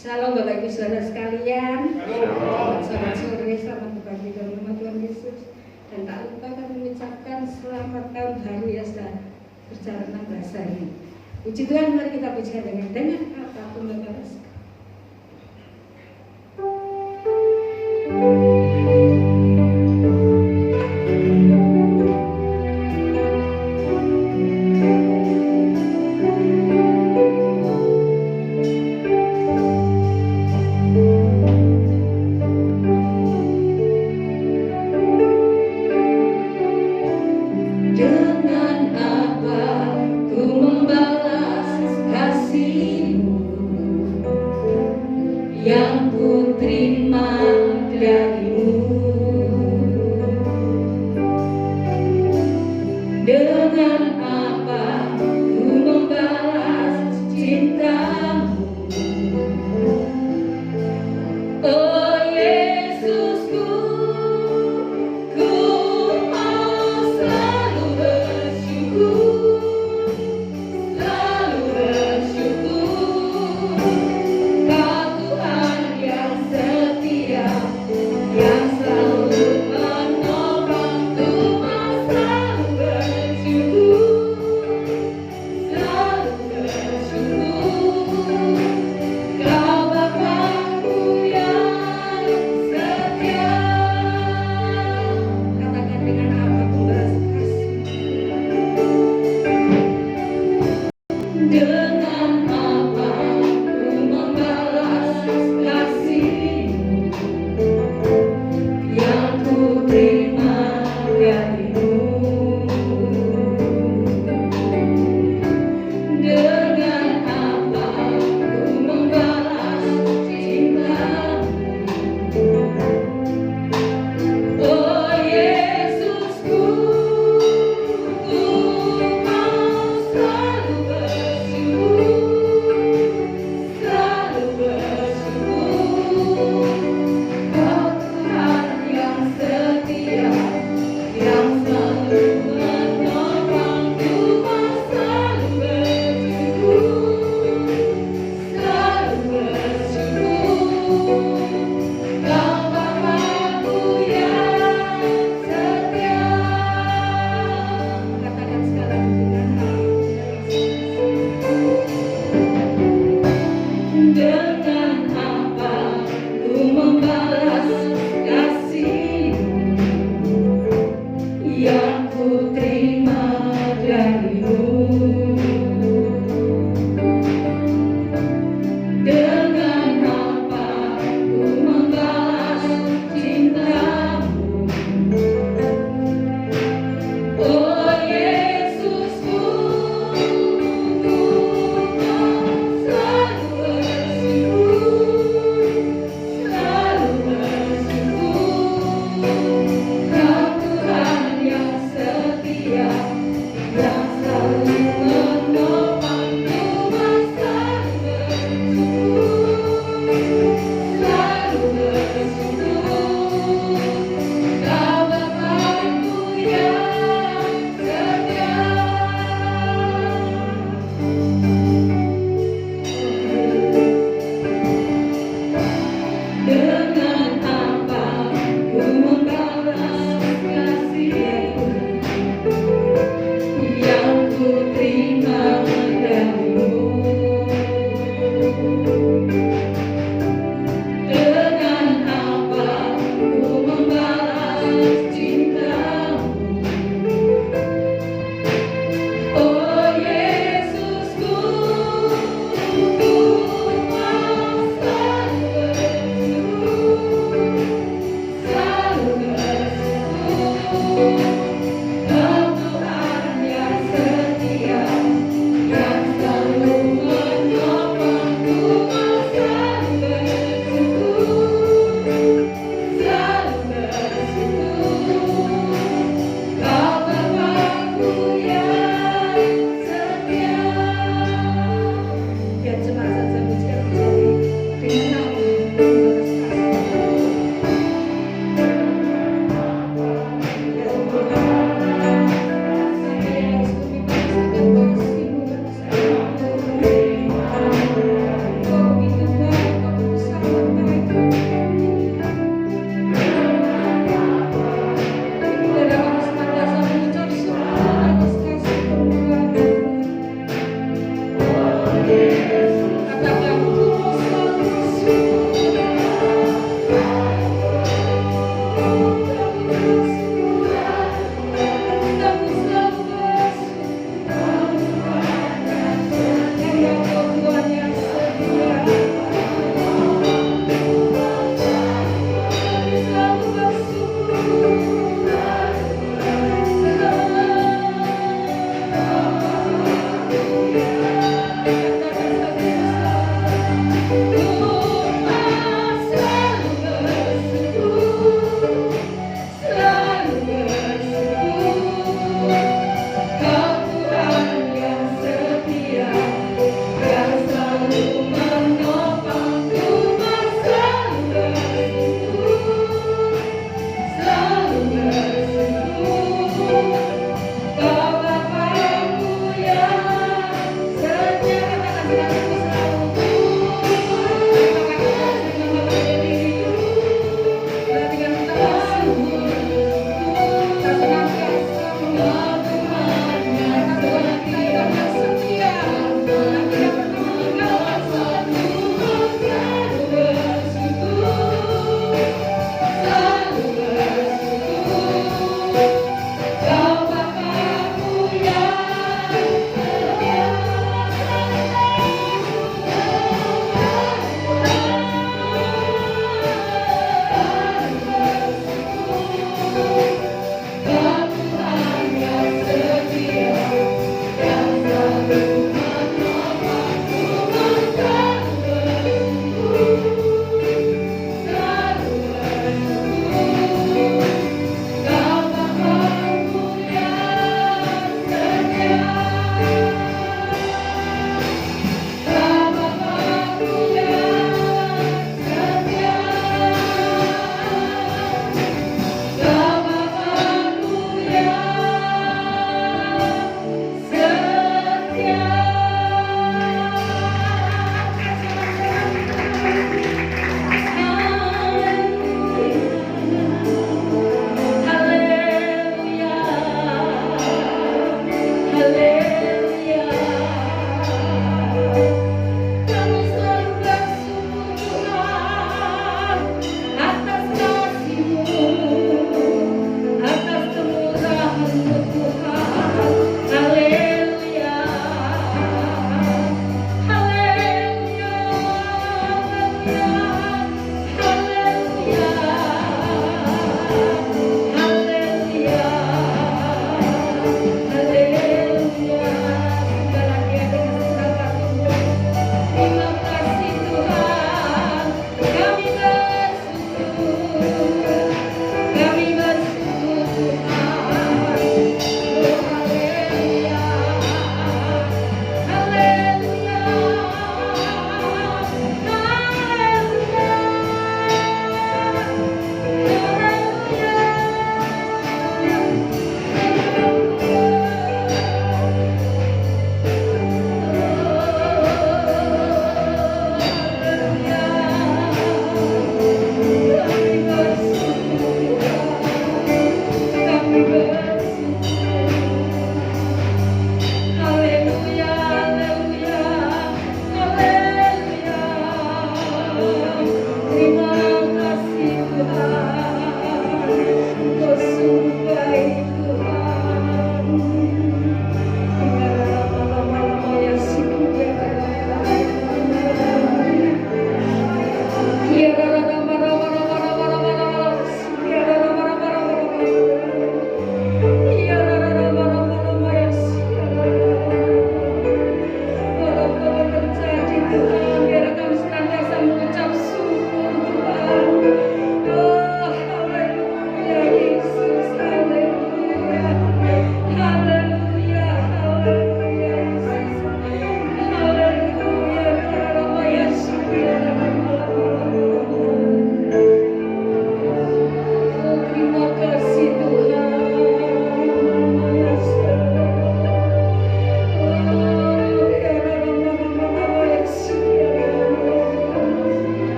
Shalom Bapak Ibu Saudara sekalian. Selamat sore, selamat berbagi dalam nama Tuhan Yesus. Dan tak lupa kami mengucapkan selamat tahun baru ya sudah berjalan 16 hari. Puji Tuhan, mari kita pujikan dengan kata pembakaran. Dengan apa ku membalas kasih-Mu?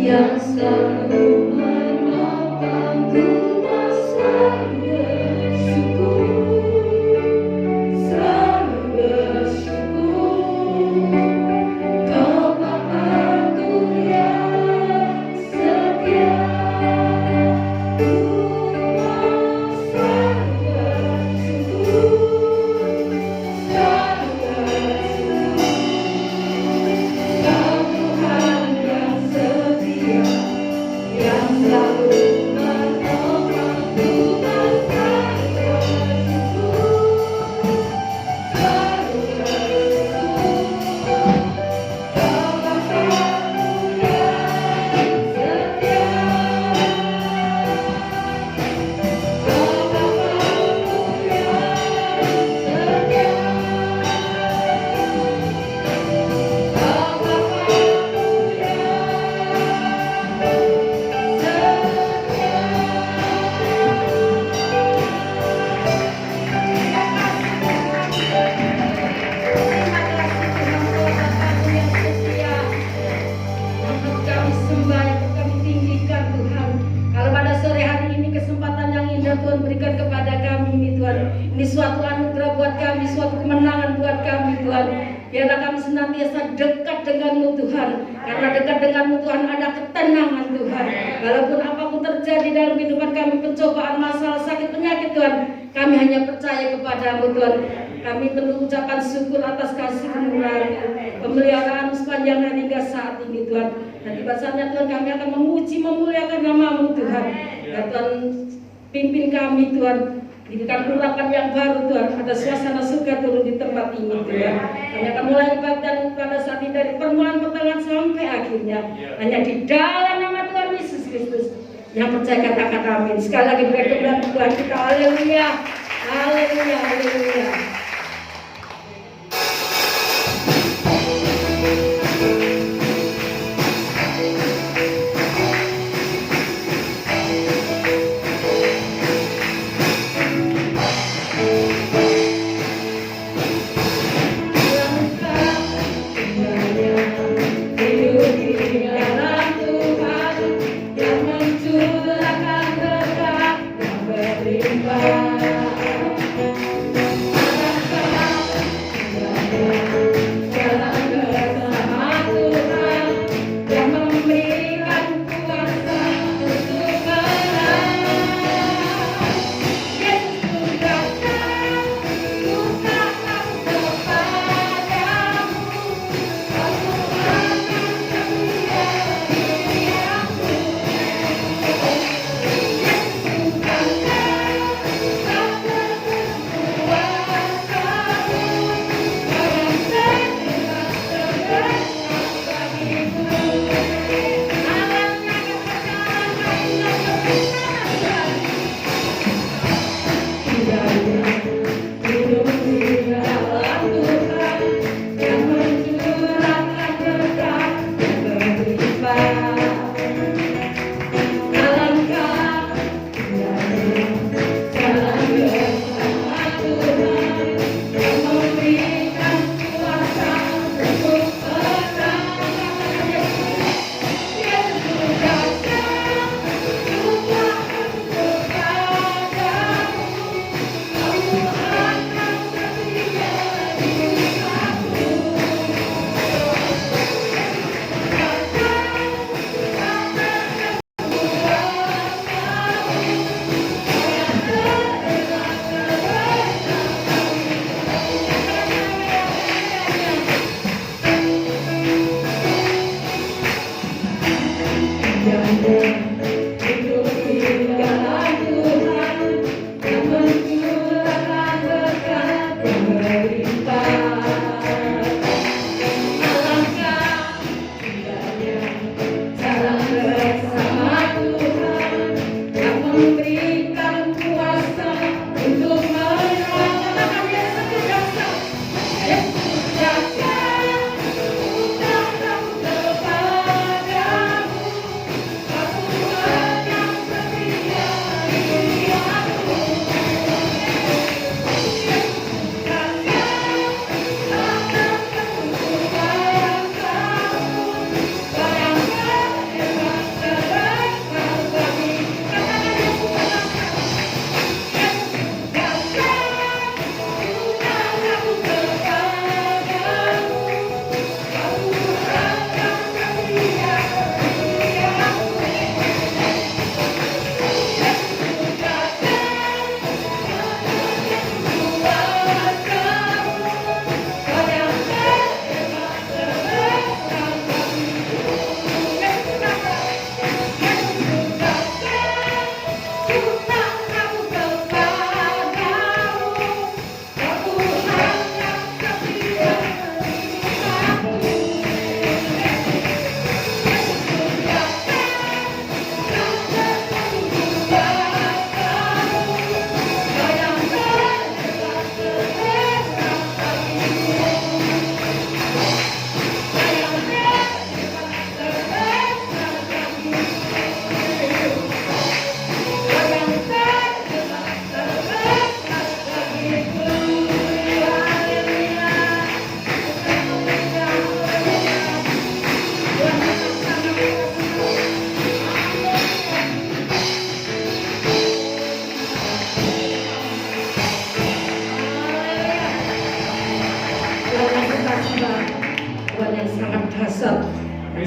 yang selalu menopangku selalu bersyukur Kau Bapakku yang setia ku selalu bersyukur Kau Tuhan yang setia yang selalu menopangku selalu kami sembah, yang kami tinggikan Tuhan. Kalau pada sore hari ini kesempatan yang indah Tuhan berikan kepada kami ini Tuhan. Ini suatu anugerah buat kami, suatu kemenangan buat kami Tuhan. Biarlah kami senantiasa dekat dengan-Mu Tuhan. Karena dekat dengan-Mu Tuhan ada ketenangan Tuhan. Walaupun apapun terjadi dalam kehidupan kami, pencobaan, masalah, sakit, penyakit Tuhan, kami hanya percaya kepada-Mu Tuhan. Kami penuh ucapan syukur atas kasih kemurahan-Mu, pemeliharaan sepanjang hari hingga saat ini Tuhan. Dan tiba saatnya Tuhan kami akan memuji, memuliakan nama-Mu Tuhan. Ya Tuhan, pimpin kami Tuhan. Berikan urapan yang baru Tuhan. Ada suasana surga turun di tempat ini Tuhan. Kami akan mulai ibadah pada saat ini dari permulaan pertengahan sampai akhirnya. Hanya di dalam nama Tuhan Yesus Kristus. Yang percaya katakan amin. Sekali lagi beri kemuliaan Tuhan kita. Haleluya. Haleluya. Haleluya.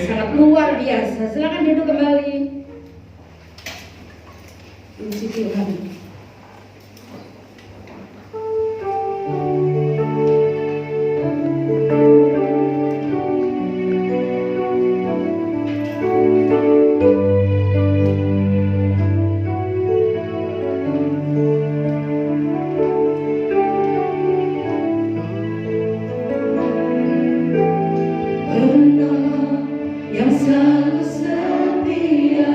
sangat luar biasa. Silakan duduk kembali. Puji Tuhan. Yang selalu setia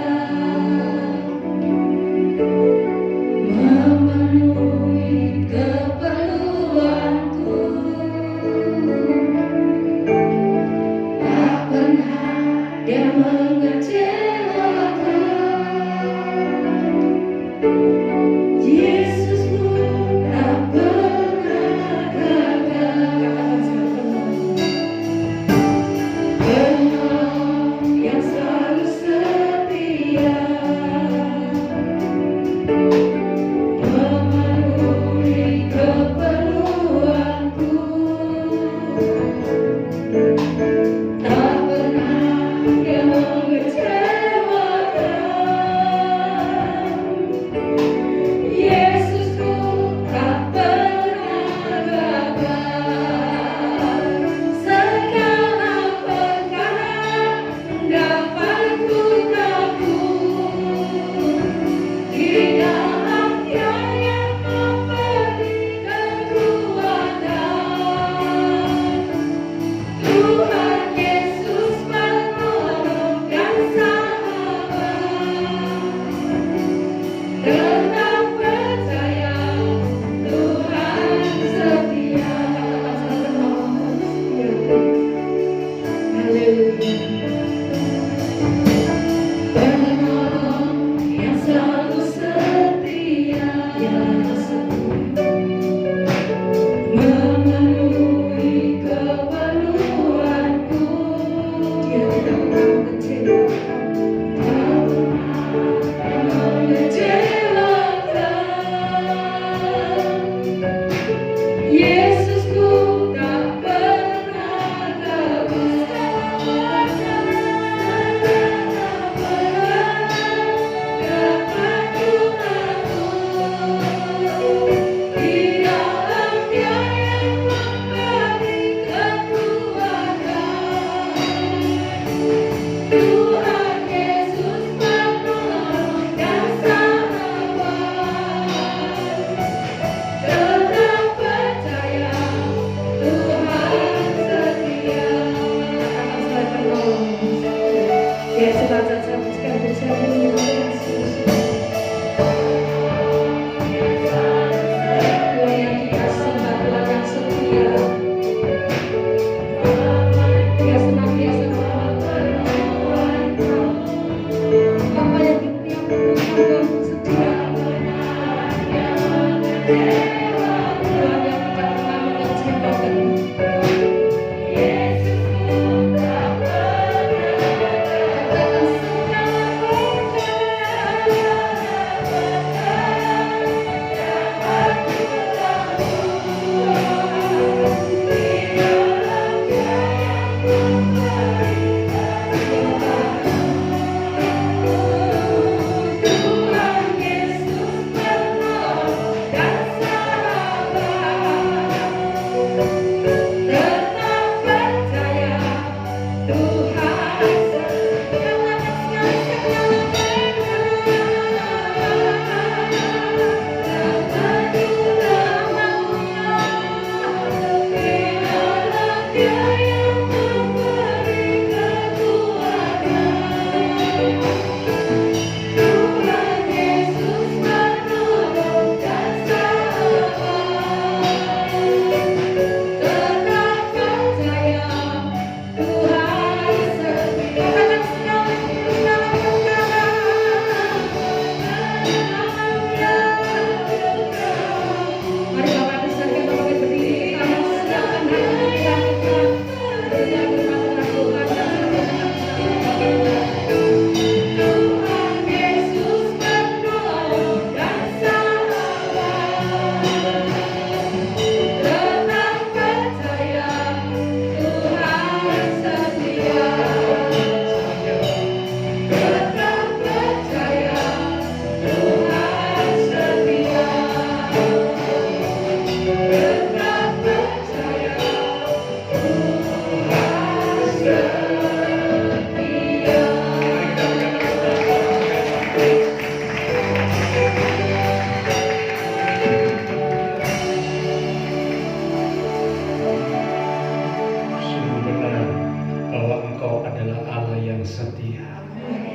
yang setia,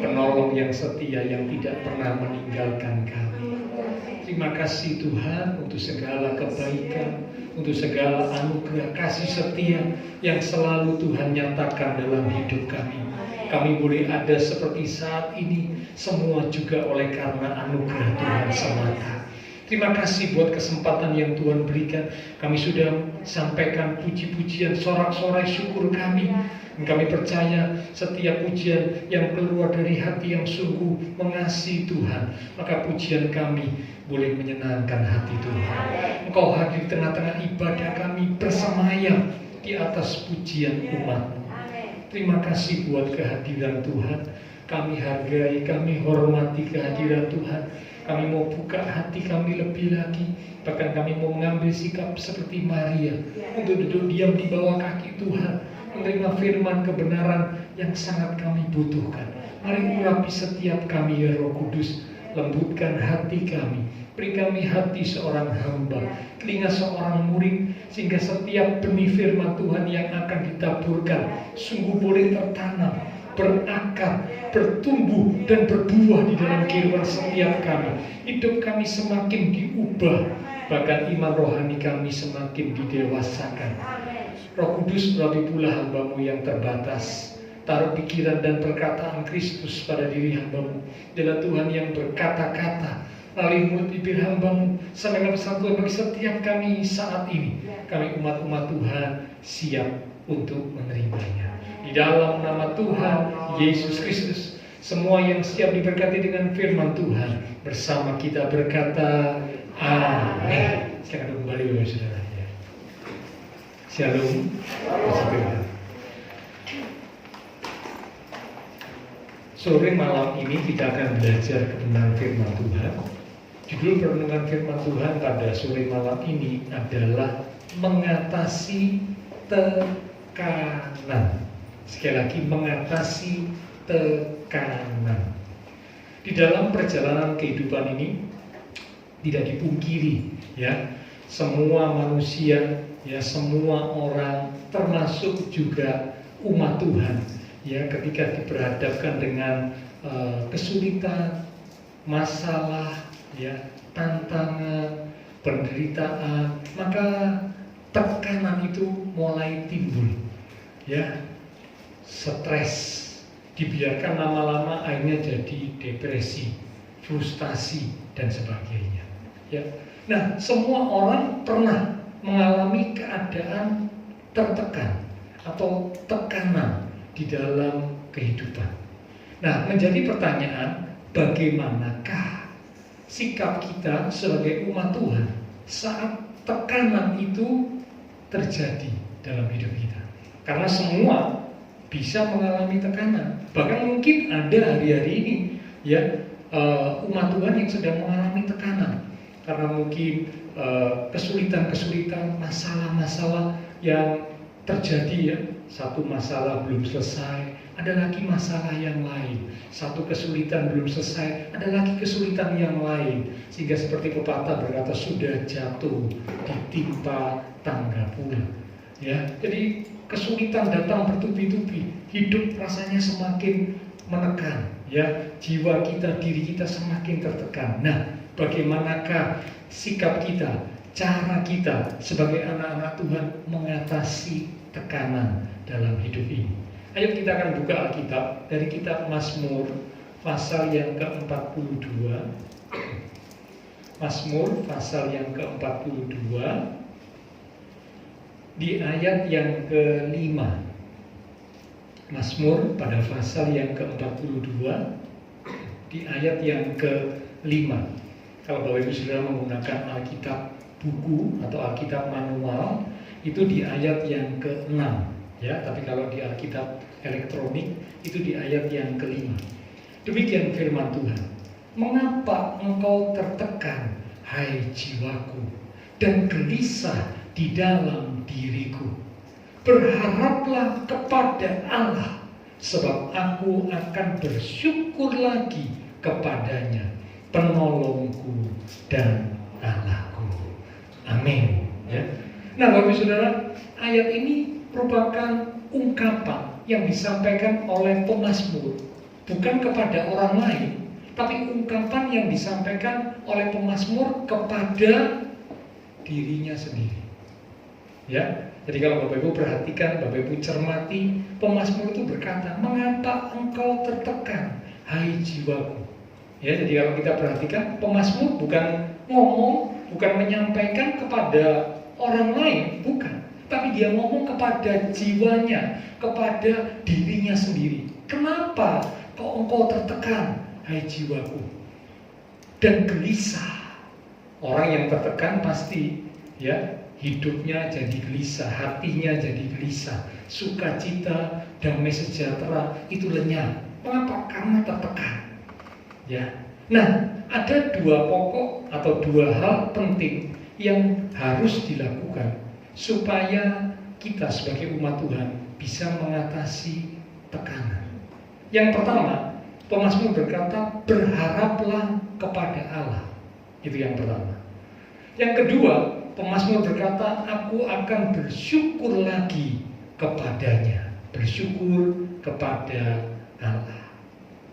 penolong yang setia yang tidak pernah meninggalkan kami. Terima kasih Tuhan untuk segala kebaikan, untuk segala anugerah kasih setia yang selalu Tuhan nyatakan dalam hidup kami. Kami boleh ada seperti saat ini, semua juga oleh karena anugerah Tuhan semata. Terima kasih buat kesempatan yang Tuhan berikan. Kami sudah sampaikan puji-pujian, sorak-sorai syukur kami. Dan kami percaya setiap pujian yang keluar dari hati yang sungguh mengasihi Tuhan, maka pujian kami boleh menyenangkan hati Tuhan. Engkau hadir di tengah-tengah ibadah kami, bersemayam di atas pujian umat-Mu. Terima kasih buat kehadiran Tuhan. Kami hargai, kami hormati kehadiran Tuhan. Kami mau buka hati kami lebih lagi. Bahkan kami mau mengambil sikap seperti Maria, untuk duduk diam di bawah kaki Tuhan, menerima firman kebenaran yang sangat kami butuhkan. Mari urapi setiap kami ya Roh Kudus. Lembutkan hati kami. Beri kami hati seorang hamba, telinga seorang murid, sehingga setiap benih firman Tuhan yang akan ditaburkan sungguh boleh tertanam, berakar, bertumbuh dan berbuah di dalam kehidupan setiap kami. Hidup kami semakin diubah, bahkan iman rohani kami semakin didewasakan. Roh Kudus, melalui pula hamba-Mu yang terbatas, taruh pikiran dan perkataan Kristus pada diri hamba-Mu. Adalah Tuhan yang berkata-kata melalui mulut bibir hamba-Mu, sampaikan pesan Tuhan bagi setiap kami saat ini. Kami umat-umat Tuhan siap untuk menerimanya. Di dalam nama Tuhan Yesus Kristus, semua yang siap diberkati dengan firman Tuhan bersama kita berkata amin. Sekarang kembali Bapak Saudara. Shalom. Sore malam ini kita akan belajar tentang firman Tuhan. Judul perenungan firman Tuhan pada sore malam ini adalah mengatasi tekanan. Sekali lagi, mengatasi tekanan. Di dalam perjalanan kehidupan ini tidak dipungkiri, ya, semua manusia, ya, semua orang, termasuk juga umat Tuhan, ya, ketika diperhadapkan dengan kesulitan, masalah, ya, tantangan, penderitaan, maka tekanan itu mulai timbul, ya. Stres, dibiarkan lama-lama akhirnya jadi depresi, frustasi dan sebagainya, ya. Nah, semua orang pernah mengalami keadaan tertekan atau tekanan di dalam kehidupan. Nah, menjadi pertanyaan, bagaimanakah sikap kita sebagai umat Tuhan saat tekanan itu terjadi dalam hidup kita? Karena semua bisa mengalami tekanan. Bahkan mungkin ada hari-hari ini, ya, umat Tuhan yang sedang mengalami tekanan karena mungkin kesulitan-kesulitan, masalah-masalah yang terjadi, ya. Satu masalah belum selesai, ada lagi masalah yang lain. Satu kesulitan belum selesai, ada lagi kesulitan yang lain. Sehingga seperti pepatah berkata, sudah jatuh ditimpa tangga pula, ya. Jadi kesulitan datang bertubi-tubi, hidup rasanya semakin menekan, ya. Jiwa kita, diri kita semakin tertekan. Nah, bagaimanakah sikap kita, cara kita sebagai anak-anak Tuhan mengatasi tekanan dalam hidup ini? Ayo kita akan buka Alkitab dari kitab Mazmur pasal yang ke-42. Mazmur pasal yang ke-42 di ayat yang ke-5. Mazmur pada pasal yang ke-42 di ayat yang ke-5. Kalau Bapak Ibu Saudara menggunakan Alkitab buku atau Alkitab manual, itu di ayat yang ke-6, ya. Tapi kalau di Alkitab elektronik itu di ayat yang ke-5. Demikian firman Tuhan. Mengapa engkau tertekan, hai jiwaku, dan gelisah di dalam diriku? Berharaplah kepada Allah, sebab aku akan bersyukur lagi kepadanya, penolongku dan Allahku. Amin, ya. Nah, Bapak Saudara, ayat ini merupakan ungkapan yang disampaikan oleh pemazmur, bukan kepada orang lain, tapi ungkapan yang disampaikan oleh pemazmur kepada dirinya sendiri. Ya, jadi kalau Bapak Ibu perhatikan, Bapak Ibu cermati, pemazmur itu berkata, "Mengapa engkau tertekan, hai jiwaku?" Ya, jadi kalau kita perhatikan, pemazmur bukan ngomong, bukan menyampaikan kepada orang lain, bukan, tapi dia ngomong kepada jiwanya, kepada dirinya sendiri. "Kenapa kok engkau tertekan, hai jiwaku?" Dan gelisah. Orang yang tertekan pasti ya hidupnya jadi gelisah, hatinya jadi gelisah, sukacita, damai sejahtera itu lenyap. Mengapa? Karena tertekan. Ya. Nah, ada dua pokok atau dua hal penting yang harus dilakukan supaya kita sebagai umat Tuhan bisa mengatasi tekanan. Yang pertama, pemazmur berkata, "Berharaplah kepada Allah." Itu yang pertama. Yang kedua, pemazmur berkata, "Aku akan bersyukur lagi kepadanya." Bersyukur kepada Allah.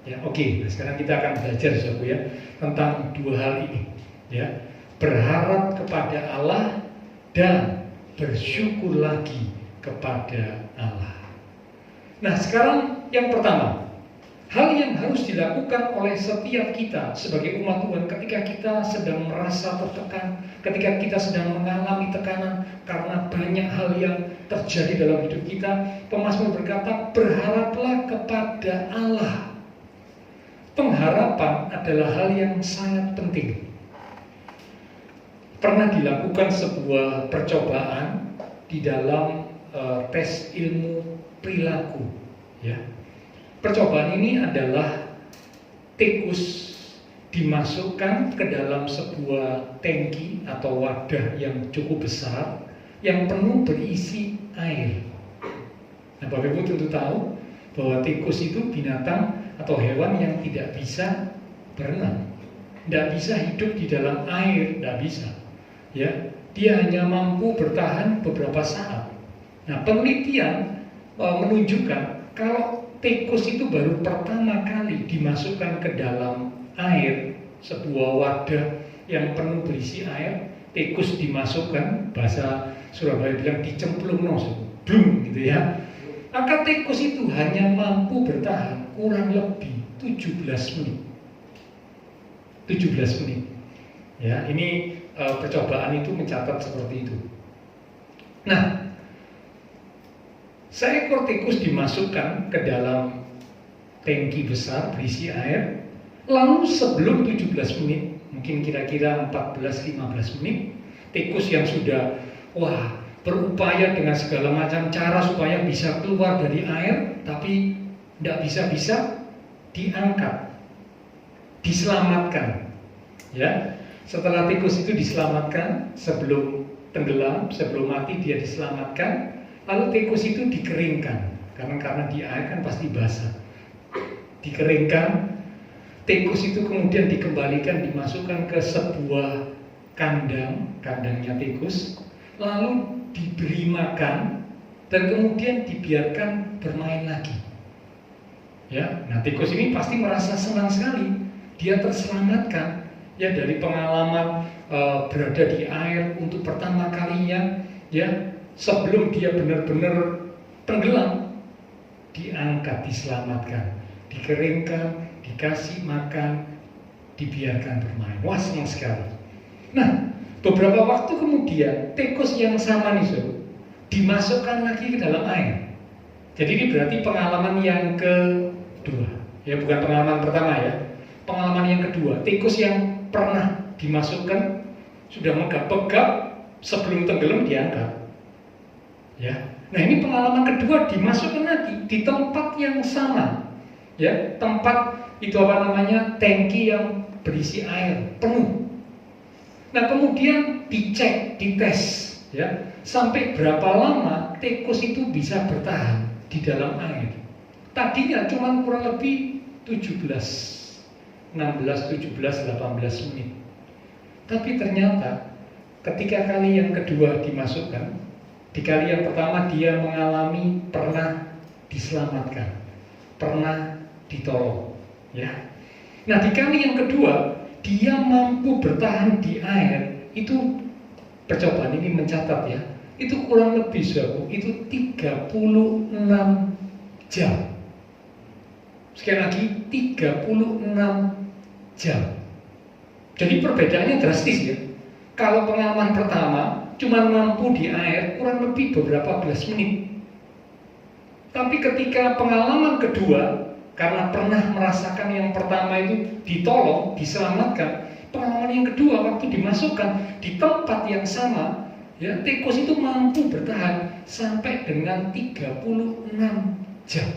Ya, oke. Nah, sekarang kita akan belajar saudara ya tentang dua hal ini. Ya, berharap kepada Allah dan bersyukur lagi kepada Allah. Nah, sekarang yang pertama, hal yang harus dilakukan oleh setiap kita sebagai umat Tuhan ketika kita sedang merasa tertekan, ketika kita sedang mengalami tekanan karena banyak hal yang terjadi dalam hidup kita, pemazmur berkata, "Berharaplah kepada Allah." Pengharapan adalah hal yang sangat penting. Pernah dilakukan sebuah percobaan di dalam tes ilmu perilaku, ya. Percobaan ini adalah tikus dimasukkan ke dalam sebuah tangki atau wadah yang cukup besar yang penuh berisi air. Nah, Bapak Ibu tentu tahu bahwa tikus itu binatang atau hewan yang tidak bisa berenang, tidak bisa hidup di dalam air, tidak bisa. Ya, dia hanya mampu bertahan beberapa saat. Nah, penelitian menunjukkan kalau tikus itu baru pertama kali dimasukkan ke dalam air, sebuah wadah yang penuh berisi air, tikus dimasukkan, bahasa Surabaya bilang dicemplung blum gitu ya. Maka tikus itu hanya mampu bertahan kurang lebih 17 menit. 17 menit. Ya, ini percobaan itu mencatat seperti itu. Nah, seekor tikus dimasukkan ke dalam tangki besar berisi air, lalu sebelum 17 menit, mungkin kira-kira 14-15 menit, tikus yang sudah berupaya dengan segala macam cara supaya bisa keluar dari air, tapi tidak bisa-bisa, diangkat, diselamatkan. Ya, setelah tikus itu diselamatkan, sebelum tenggelam, sebelum mati dia diselamatkan, lalu tikus itu dikeringkan, karena di air kan pasti basah. Dikeringkan, tikus itu kemudian dikembalikan, dimasukkan ke sebuah kandangnya tikus, lalu diberi makan dan kemudian dibiarkan bermain lagi. Ya, nah tikus ini pasti merasa senang sekali, dia terselamatkan ya dari pengalaman berada di air untuk pertama kalinya, ya. Sebelum dia benar-benar tenggelam, diangkat, diselamatkan, dikeringkan, dikasih makan, dibiarkan bermain. Wah, senang sekali. Nah, beberapa waktu kemudian, tikus yang sama nih, dimasukkan lagi ke dalam air. Jadi ini berarti pengalaman yang kedua. Ya, bukan pengalaman pertama ya. Pengalaman yang kedua, tikus yang pernah dimasukkan, sudah megap-megap, sebelum tenggelam diangkat. Ya, nah ini pengalaman kedua dimasukkan lagi di tempat yang sama, ya, tempat itu tangki yang berisi air penuh. Nah kemudian dicek, dites, ya, sampai berapa lama tikus itu bisa bertahan di dalam air. Tadinya cuma kurang lebih 16, 17, 18 menit. Tapi ternyata ketika kali yang kedua dimasukkan, di kali yang pertama dia mengalami pernah diselamatkan, pernah ditolong, ya. Nah, di kali yang kedua, dia mampu bertahan di air. Itu percobaan ini mencatat ya, itu kurang lebih itu 36 jam. Sekali lagi 36 jam. Jadi perbedaannya drastis ya. Kalau pengalaman pertama cuma mampu di air kurang lebih beberapa belas menit. Tapi ketika pengalaman kedua, karena pernah merasakan yang pertama itu ditolong, diselamatkan, pengalaman yang kedua waktu dimasukkan di tempat yang sama, ya, tikus itu mampu bertahan sampai dengan 36 jam.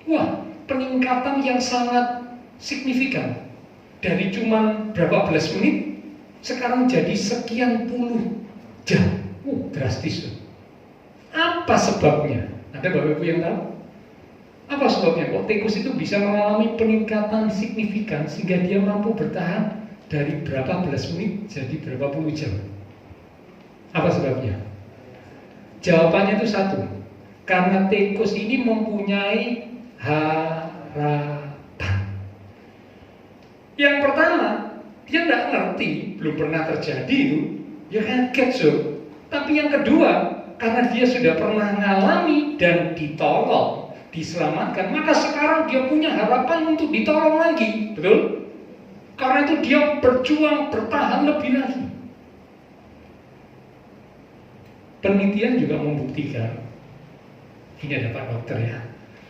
Wah, peningkatan yang sangat signifikan. Dari cuma berapa belas menit, sekarang jadi sekian puluh jam. Drastis tuh. Apa sebabnya? Ada Bapak Ibu yang tahu? Apa sebabnya kok tikus itu bisa mengalami peningkatan signifikan sehingga dia mampu bertahan dari berapa belas menit jadi berapa puluh jam? Apa sebabnya? Jawabannya itu satu. Karena tikus ini mempunyai harapan. Yang pertama, dia nggak ngerti, belum pernah terjadi itu, ya kaget so. Tapi yang kedua, karena dia sudah pernah mengalami dan ditolong, diselamatkan, maka sekarang dia punya harapan untuk ditolong lagi, betul? Karena itu dia berjuang, bertahan lebih lagi. Penelitian juga membuktikan, ini ada Pak Dokter ya,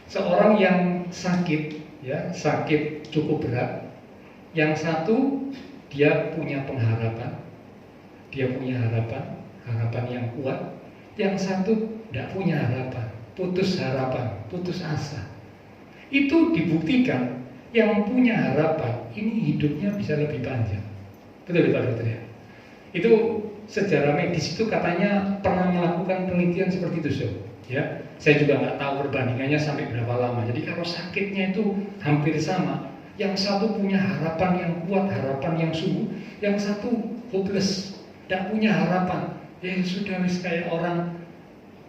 seorang yang sakit, ya sakit cukup berat, yang satu dia punya pengharapan, dia punya harapan yang kuat. Yang satu tidak punya harapan, putus harapan, putus asa. Itu dibuktikan yang punya harapan ini hidupnya bisa lebih panjang. Betul Pak Dokter ya? Itu sejarah medis itu katanya pernah melakukan penelitian seperti itu, so. Ya, saya juga nggak tahu perbandingannya sampai berapa lama. Jadi kalau sakitnya itu hampir sama, yang satu punya harapan yang kuat, harapan yang sungguh, yang satu hopeless, tidak punya harapan. Ya sudah kayak orang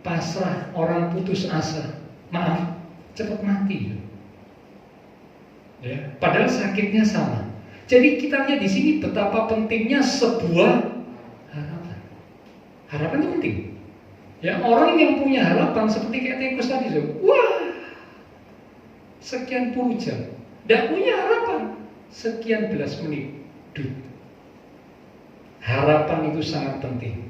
pasrah, orang putus asa. Maaf, cepat mati. Ya, padahal sakitnya sama. Jadi kita lihat di sini betapa pentingnya sebuah harapan. Harapan itu penting. Ya, orang yang punya harapan seperti kayak tikus tadi, so. Wah, sekian puluh jam, tidak punya harapan, sekian belas menit. Harapan itu sangat penting.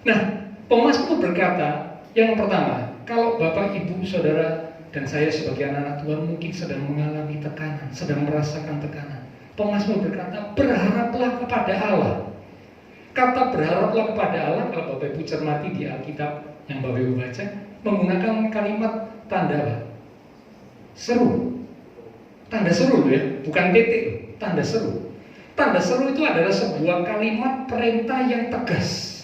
Nah, pemazmur berkata, yang pertama, kalau Bapak, Ibu, Saudara, dan saya sebagai anak Tuhan mungkin sedang mengalami tekanan, sedang merasakan tekanan. Pemazmur berkata, berharaplah kepada Allah. Kata berharaplah kepada Allah, kalau Bapak Ibu cermati di Alkitab yang Bapak Ibu baca, menggunakan kalimat tanda seru. Tanda seru ya, bukan titik, tanda seru. Tanda seru itu adalah sebuah kalimat perintah yang tegas.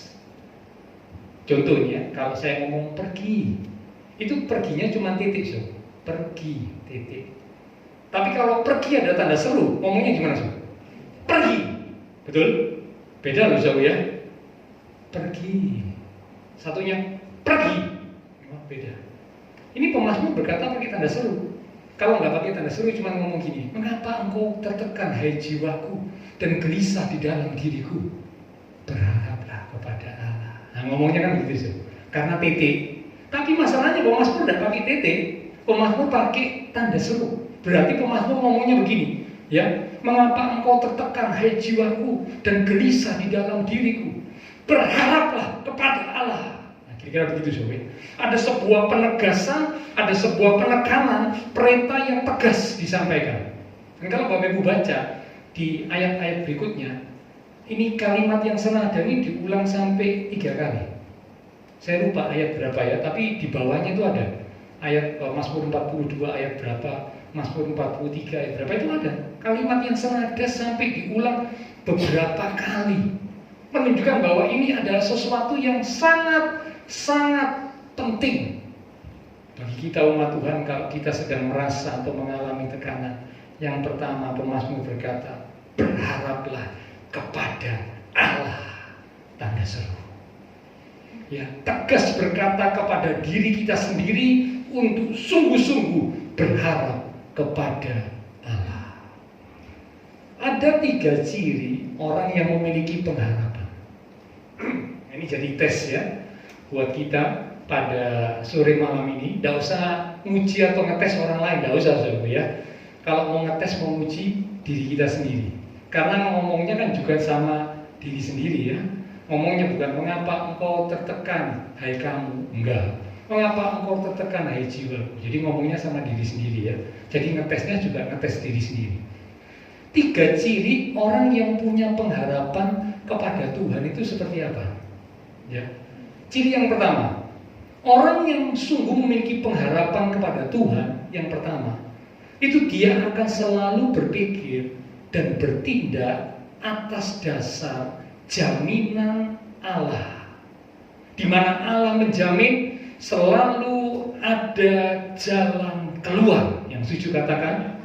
Contohnya, kalau saya ngomong pergi, itu perginya cuma titik, so. Pergi, titik. Tapi kalau pergi ada tanda seru, ngomongnya gimana, so? Pergi, betul? Beda loh, so, ya. Pergi. Satunya pergi, oh, beda. Ini pemazmur berkata pakai tanda seru. Kalau nggak pakai tanda seru, cuma ngomong gini, mengapa engkau tertekan, hai jiwaku, dan gelisah di dalam diriku? Berharaplah kepada Allah. Nah, ngomongnya kan begitu, so. Karena titik. Tapi masalahnya pemazmur tidak pakai titik, pemazmur pakai tanda seru. Berarti pemazmur ngomongnya begini, ya, mengapa engkau tertekan, hai jiwaku, dan gelisah di dalam diriku? Berharaplah kepada Allah. Nah, kira-kira begitu, so. Ada sebuah penegasan, ada sebuah penekanan, perintah yang tegas disampaikan. Dan kalau Bapak Ibu baca di ayat-ayat berikutnya, ini kalimat yang senada ini diulang sampai 3 kali. Saya lupa ayat berapa ya, tapi di bawahnya itu ada ayat Mazmur 42 ayat berapa, Mazmur 43 ayat berapa, itu ada kalimat yang senada sampai diulang beberapa kali, menunjukkan bahwa ini adalah sesuatu yang sangat penting bagi kita umat Tuhan. Kalau kita sedang merasa atau mengalami tekanan, yang pertama pemazmur berkata, berharaplah kepada Allah. Tanda seru. Ya, tegas berkata kepada diri kita sendiri untuk sungguh-sungguh berharap kepada Allah. Ada 3 ciri orang yang memiliki pengharapan. Ini jadi tes ya buat kita pada sore malam ini. Tidak usah nguji atau ngetes orang lain, tidak usah saudara ya. Kalau mau ngetes, mau nguji diri kita sendiri. Karena ngomongnya kan juga sama diri sendiri ya. Ngomongnya bukan mengapa engkau tertekan, hai kamu, enggak. Mengapa engkau tertekan, hai jiwaku. Jadi ngomongnya sama diri sendiri ya. Jadi ngetesnya juga ngetes diri sendiri. 3 ciri orang yang punya pengharapan kepada Tuhan itu seperti apa? Ya. Ciri yang pertama, orang yang sungguh memiliki pengharapan kepada Tuhan, yang pertama, itu dia akan selalu berpikir dan bertindak atas dasar jaminan Allah. Di mana Allah menjamin selalu ada jalan keluar. Yang setuju katakan?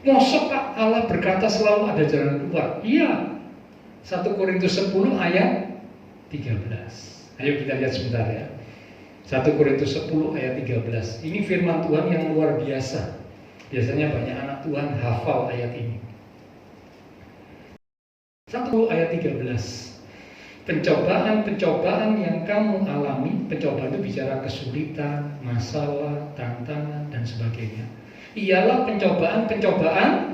Mosok Allah berkata selalu ada jalan keluar? Iya. 1 Korintus 10 ayat 13. Ayo kita lihat sebentar ya. 1 Korintus 10 ayat 13. Ini firman Tuhan yang luar biasa. Biasanya banyak anak Tuhan hafal ayat ini. 1 ayat 13. Pencobaan-pencobaan yang kamu alami, pencobaan itu bicara kesulitan, masalah, tantangan, dan sebagainya. Ialah pencobaan-pencobaan.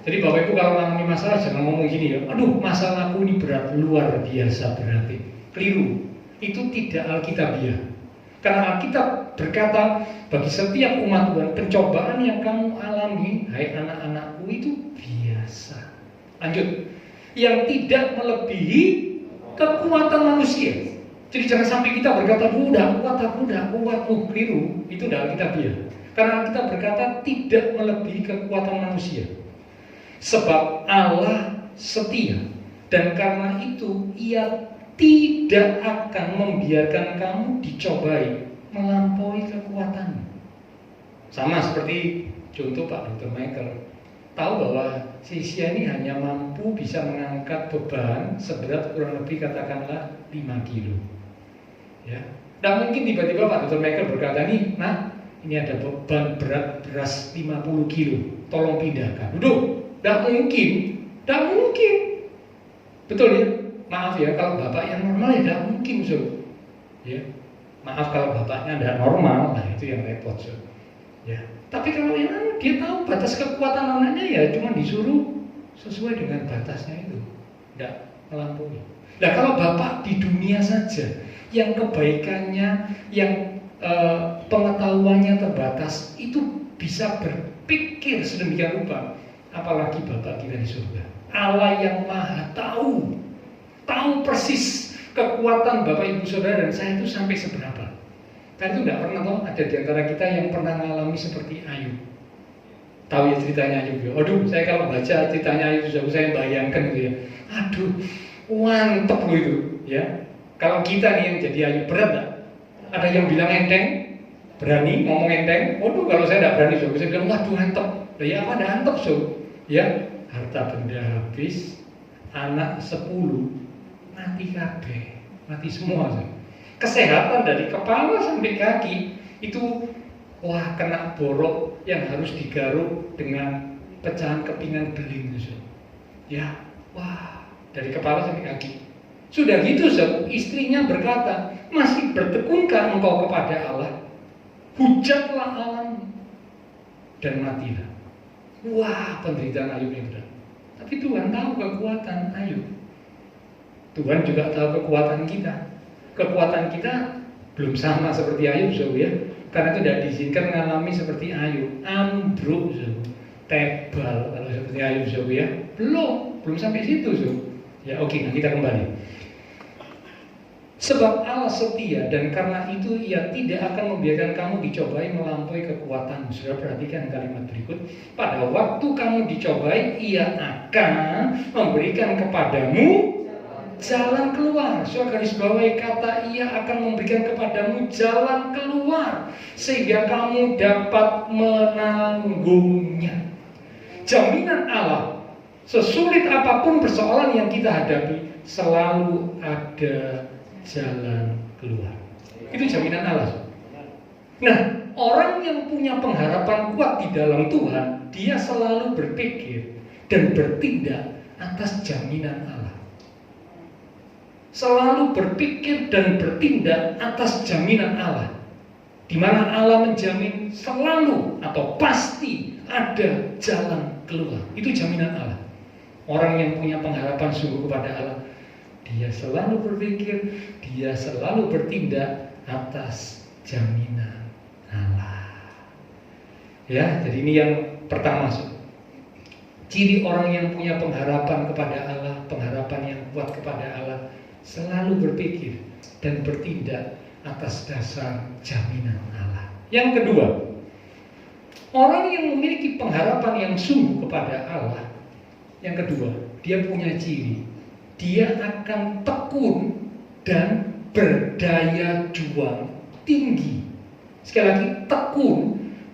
Jadi Bapak Ibu kalau mengalami masalah jangan ngomong gini ya, aduh masalahku ini berat, luar biasa berarti. Keliru. Itu tidak Alkitabiah. Karena Alkitab berkata bagi setiap umat Tuhan, pencobaan yang kamu alami, hai anak-anakku, itu biasa. Lanjut. Yang tidak melebihi kekuatan manusia. Jadi jangan sampai kita berkata, udah kuat, keliru. Itu tidak Alkitabiah. Karena kita berkata tidak melebihi kekuatan manusia. Sebab Allah setia, dan karena itu Ia tidak akan membiarkan kamu dicobai melampaui kekuatanmu. Sama seperti contoh Pak Dr. Michael, tahu bahwa si Sia ini hanya mampu bisa mengangkat beban seberat kurang lebih katakanlah 5 kilo. Ya, dan mungkin tiba-tiba Pak Dr. Michael berkata nih, nah ini ada beban berat beras 50 kilo, tolong pindahkan. Tidak mungkin. Betul ya? Maaf ya, kalau bapak yang normal ya tidak mungkin, so. Ya, maaf kalau bapaknya tidak normal, nah itu yang repot, so. Ya, tapi kalau yang dia tahu batas kekuatan anaknya ya cuma disuruh sesuai dengan batasnya itu, tidak melampaui. Nah kalau bapak di dunia saja, yang kebaikannya, yang pengetahuannya terbatas, itu bisa berpikir sedemikian rupa, apalagi Bapak kita di surga. Allah yang maha tahu persis kekuatan Bapak Ibu Saudara dan saya itu sampai seberapa. Kan itu tidak pernah tahu ada di antara kita yang pernah mengalami seperti Ayub. Tahu ya ceritanya Ayub ya? Aduh, saya kalau baca ceritanya Ayub saya bayangkan gitu ya. Aduh, mantep loh itu ya. Kalau kita nih yang jadi Ayub, berat gak? Ada yang bilang enteng, berani ngomong enteng. Waduh, kalau saya tidak berani, so. Saya bilang, waduh antep. Ya apa ada antep, so? Ya, harta benda habis, anak 10 mati kabeh, mati semua. So. Kesehatan dari kepala sampai kaki itu wah kena borok yang harus digaruk dengan pecahan kepingan beling, so. Ya, wah dari kepala sampai kaki. Sudah gitu, so, istrinya berkata, masih bertekunkah engkau kepada Allah? Hujatlah alam dan matilah. Wah, penderitaan Ayub ini berat. Tapi Tuhan tahu kekuatan Ayub. Tuhan juga tahu kekuatan kita. Kekuatan kita belum sama seperti Ayub, so, ya. Karena itu tidak diizinkan mengalami seperti Ayub. Ambruk, so. Tebal kalau seperti Ayub, so, ya. Belum sampai situ, so. Ya, oke, nah kita kembali. Sebab Allah setia dan karena itu Ia tidak akan membiarkan kamu dicobai melampaui kekuatanmu. Sudah perhatikan kalimat berikut. Pada waktu kamu dicobai, Ia akan memberikan kepadamu jalan keluar. Sudah garis bawahi kata Ia akan memberikan kepadamu jalan keluar sehingga kamu dapat menanggungnya. Jaminan Allah, sesulit apapun persoalan yang kita hadapi, selalu ada jalan keluar. Itu jaminan Allah. Nah, orang yang punya pengharapan kuat di dalam Tuhan, dia selalu berpikir dan bertindak atas jaminan Allah. Selalu berpikir dan bertindak atas jaminan Allah, di mana Allah menjamin selalu atau pasti ada jalan keluar. Itu jaminan Allah. Orang yang punya pengharapan sungguh kepada Allah, dia selalu berpikir, dia selalu bertindak atas jaminan Allah. Ya, jadi ini yang pertama. Ciri orang yang punya pengharapan kepada Allah, pengharapan yang kuat kepada Allah, selalu berpikir dan bertindak atas dasar jaminan Allah. Yang kedua, orang yang memiliki pengharapan yang sungguh kepada Allah, yang kedua, dia punya ciri, dia akan tekun dan berdaya juang tinggi. Sekali lagi, tekun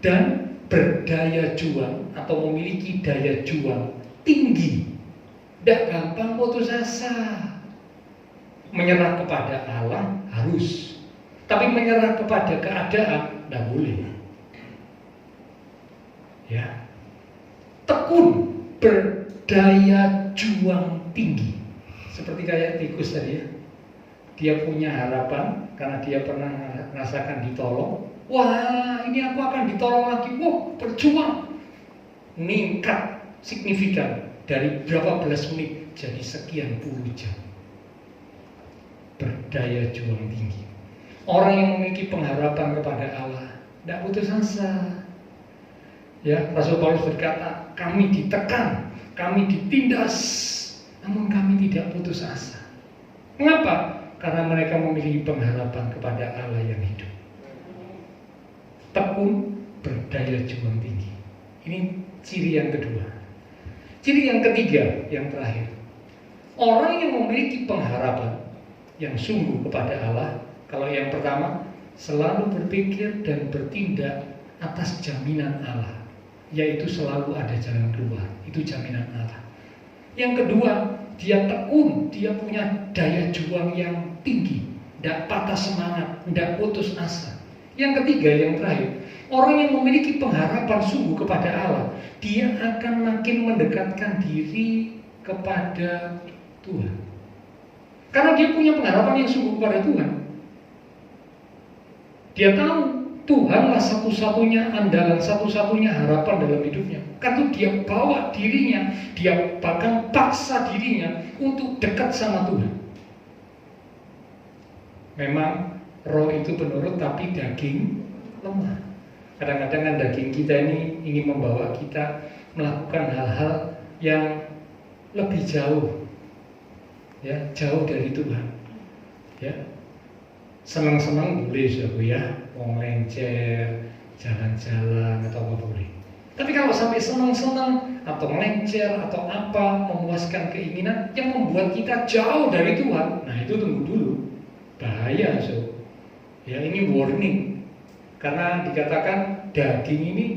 dan berdaya juang atau memiliki daya juang tinggi. Tidak gampang putus asa. Menyerah kepada Allah harus, tapi menyerah kepada keadaan tidak boleh. Ya, tekun, berdaya juang tinggi. Seperti kayak tikus tadi ya. Dia punya harapan karena dia pernah merasakan ditolong. Wah, ini aku akan ditolong lagi. Wah, berjuang. Meningkat signifikan dari berapa belas menit jadi sekian puluh jam. Berdaya juang tinggi. Orang yang memiliki pengharapan kepada Allah tidak putus asa. Ya, Rasul Paulus berkata, kami ditekan, kami ditindas, namun kami tidak putus asa. Mengapa? Karena mereka memiliki pengharapan kepada Allah yang hidup. Tekun, berdaya juang tinggi. Ini ciri yang kedua. Ciri yang ketiga, yang terakhir. Orang yang memiliki pengharapan yang sungguh kepada Allah, kalau yang pertama, selalu berpikir dan bertindak atas jaminan Allah, yaitu selalu ada jalan keluar. Itu jaminan Allah. Yang kedua, dia tekun, dia punya daya juang yang tinggi, tidak patah semangat, tidak putus asa. Yang ketiga, yang terakhir, orang yang memiliki pengharapan sungguh kepada Allah, dia akan makin mendekatkan diri kepada Tuhan. Karena dia punya pengharapan yang sungguh kepada Tuhan. Dia tahu Tuhanlah satu-satunya andalan, satu-satunya harapan dalam hidupnya. Karena dia bawa dirinya, dia bahkan paksa dirinya untuk dekat sama Tuhan. Memang roh itu penurut, tapi daging lemah. Kadang-kadang kan daging kita ini ingin membawa kita melakukan hal-hal yang lebih jauh, ya, jauh dari Tuhan. Ya, senang-senang boleh ya, mau melencer, jalan-jalan atau apa boleh. Tapi kalau sampai senang-senang atau melencer atau apa, memuaskan keinginan yang membuat kita jauh dari Tuhan, nah itu tunggu dulu, bahaya. Ya, ini warning. Karena dikatakan daging ini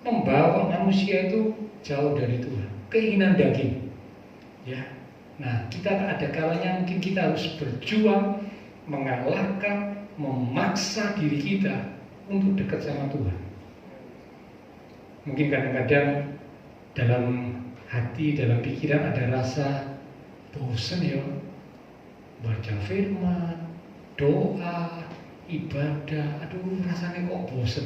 membawa manusia itu jauh dari Tuhan. Keinginan daging. Ya. Nah, kita ada kalanya mungkin kita harus berjuang, mengalahkan, memaksa diri kita untuk dekat sama Tuhan. Mungkin kadang-kadang dalam hati, dalam pikiran ada rasa bosan ya, baca firman, doa, ibadah, aduh rasanya kok bosen.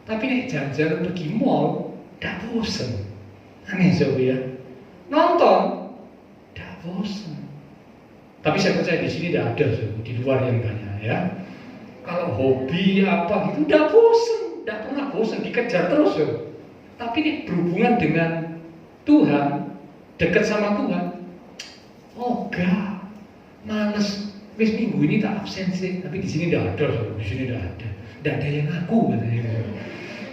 Tapi nih jalan-jalan pergi mall, gak bosen. Aneh ya. Nonton, gak bosen. Tapi saya percaya di sini tidak ada, di luar yang banyak ya. Kalau hobi apa gitu, gak bosen, gak pernah bosen, dikejar terus ya. Tapi nih berhubungan dengan Tuhan, dekat sama Tuhan, oh gak, males. Wis minggu ini tak absen sih, tapi di sini tidak ada, di sini tidak ada yang aku katanya.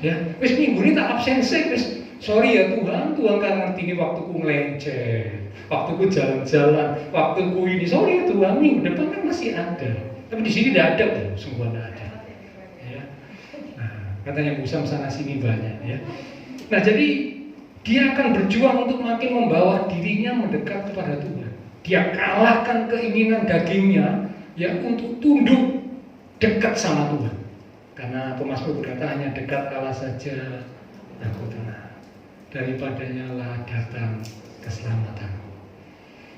Ya, wis minggu ini tak absen sih, wis sorry ya Tuhan kan ngerti ini waktuku ngelenceng, waktuku jalan-jalan, waktuku ini, sorry ya Tuhan, minggu depan kan masih ada, tapi di sini tidak ada, sungguh tidak ada. Ya, nah, katanya Busam sana sini banyak ya. Nah jadi dia akan berjuang untuk makin membawa dirinya mendekat kepada Tuhan. Dia kalahkan keinginan dagingnya ya untuk tunduk dekat sama Tuhan. Karena pemazmur berkata, hanya dekat Allah saja aku tenang, daripadanya lah datang keselamatan.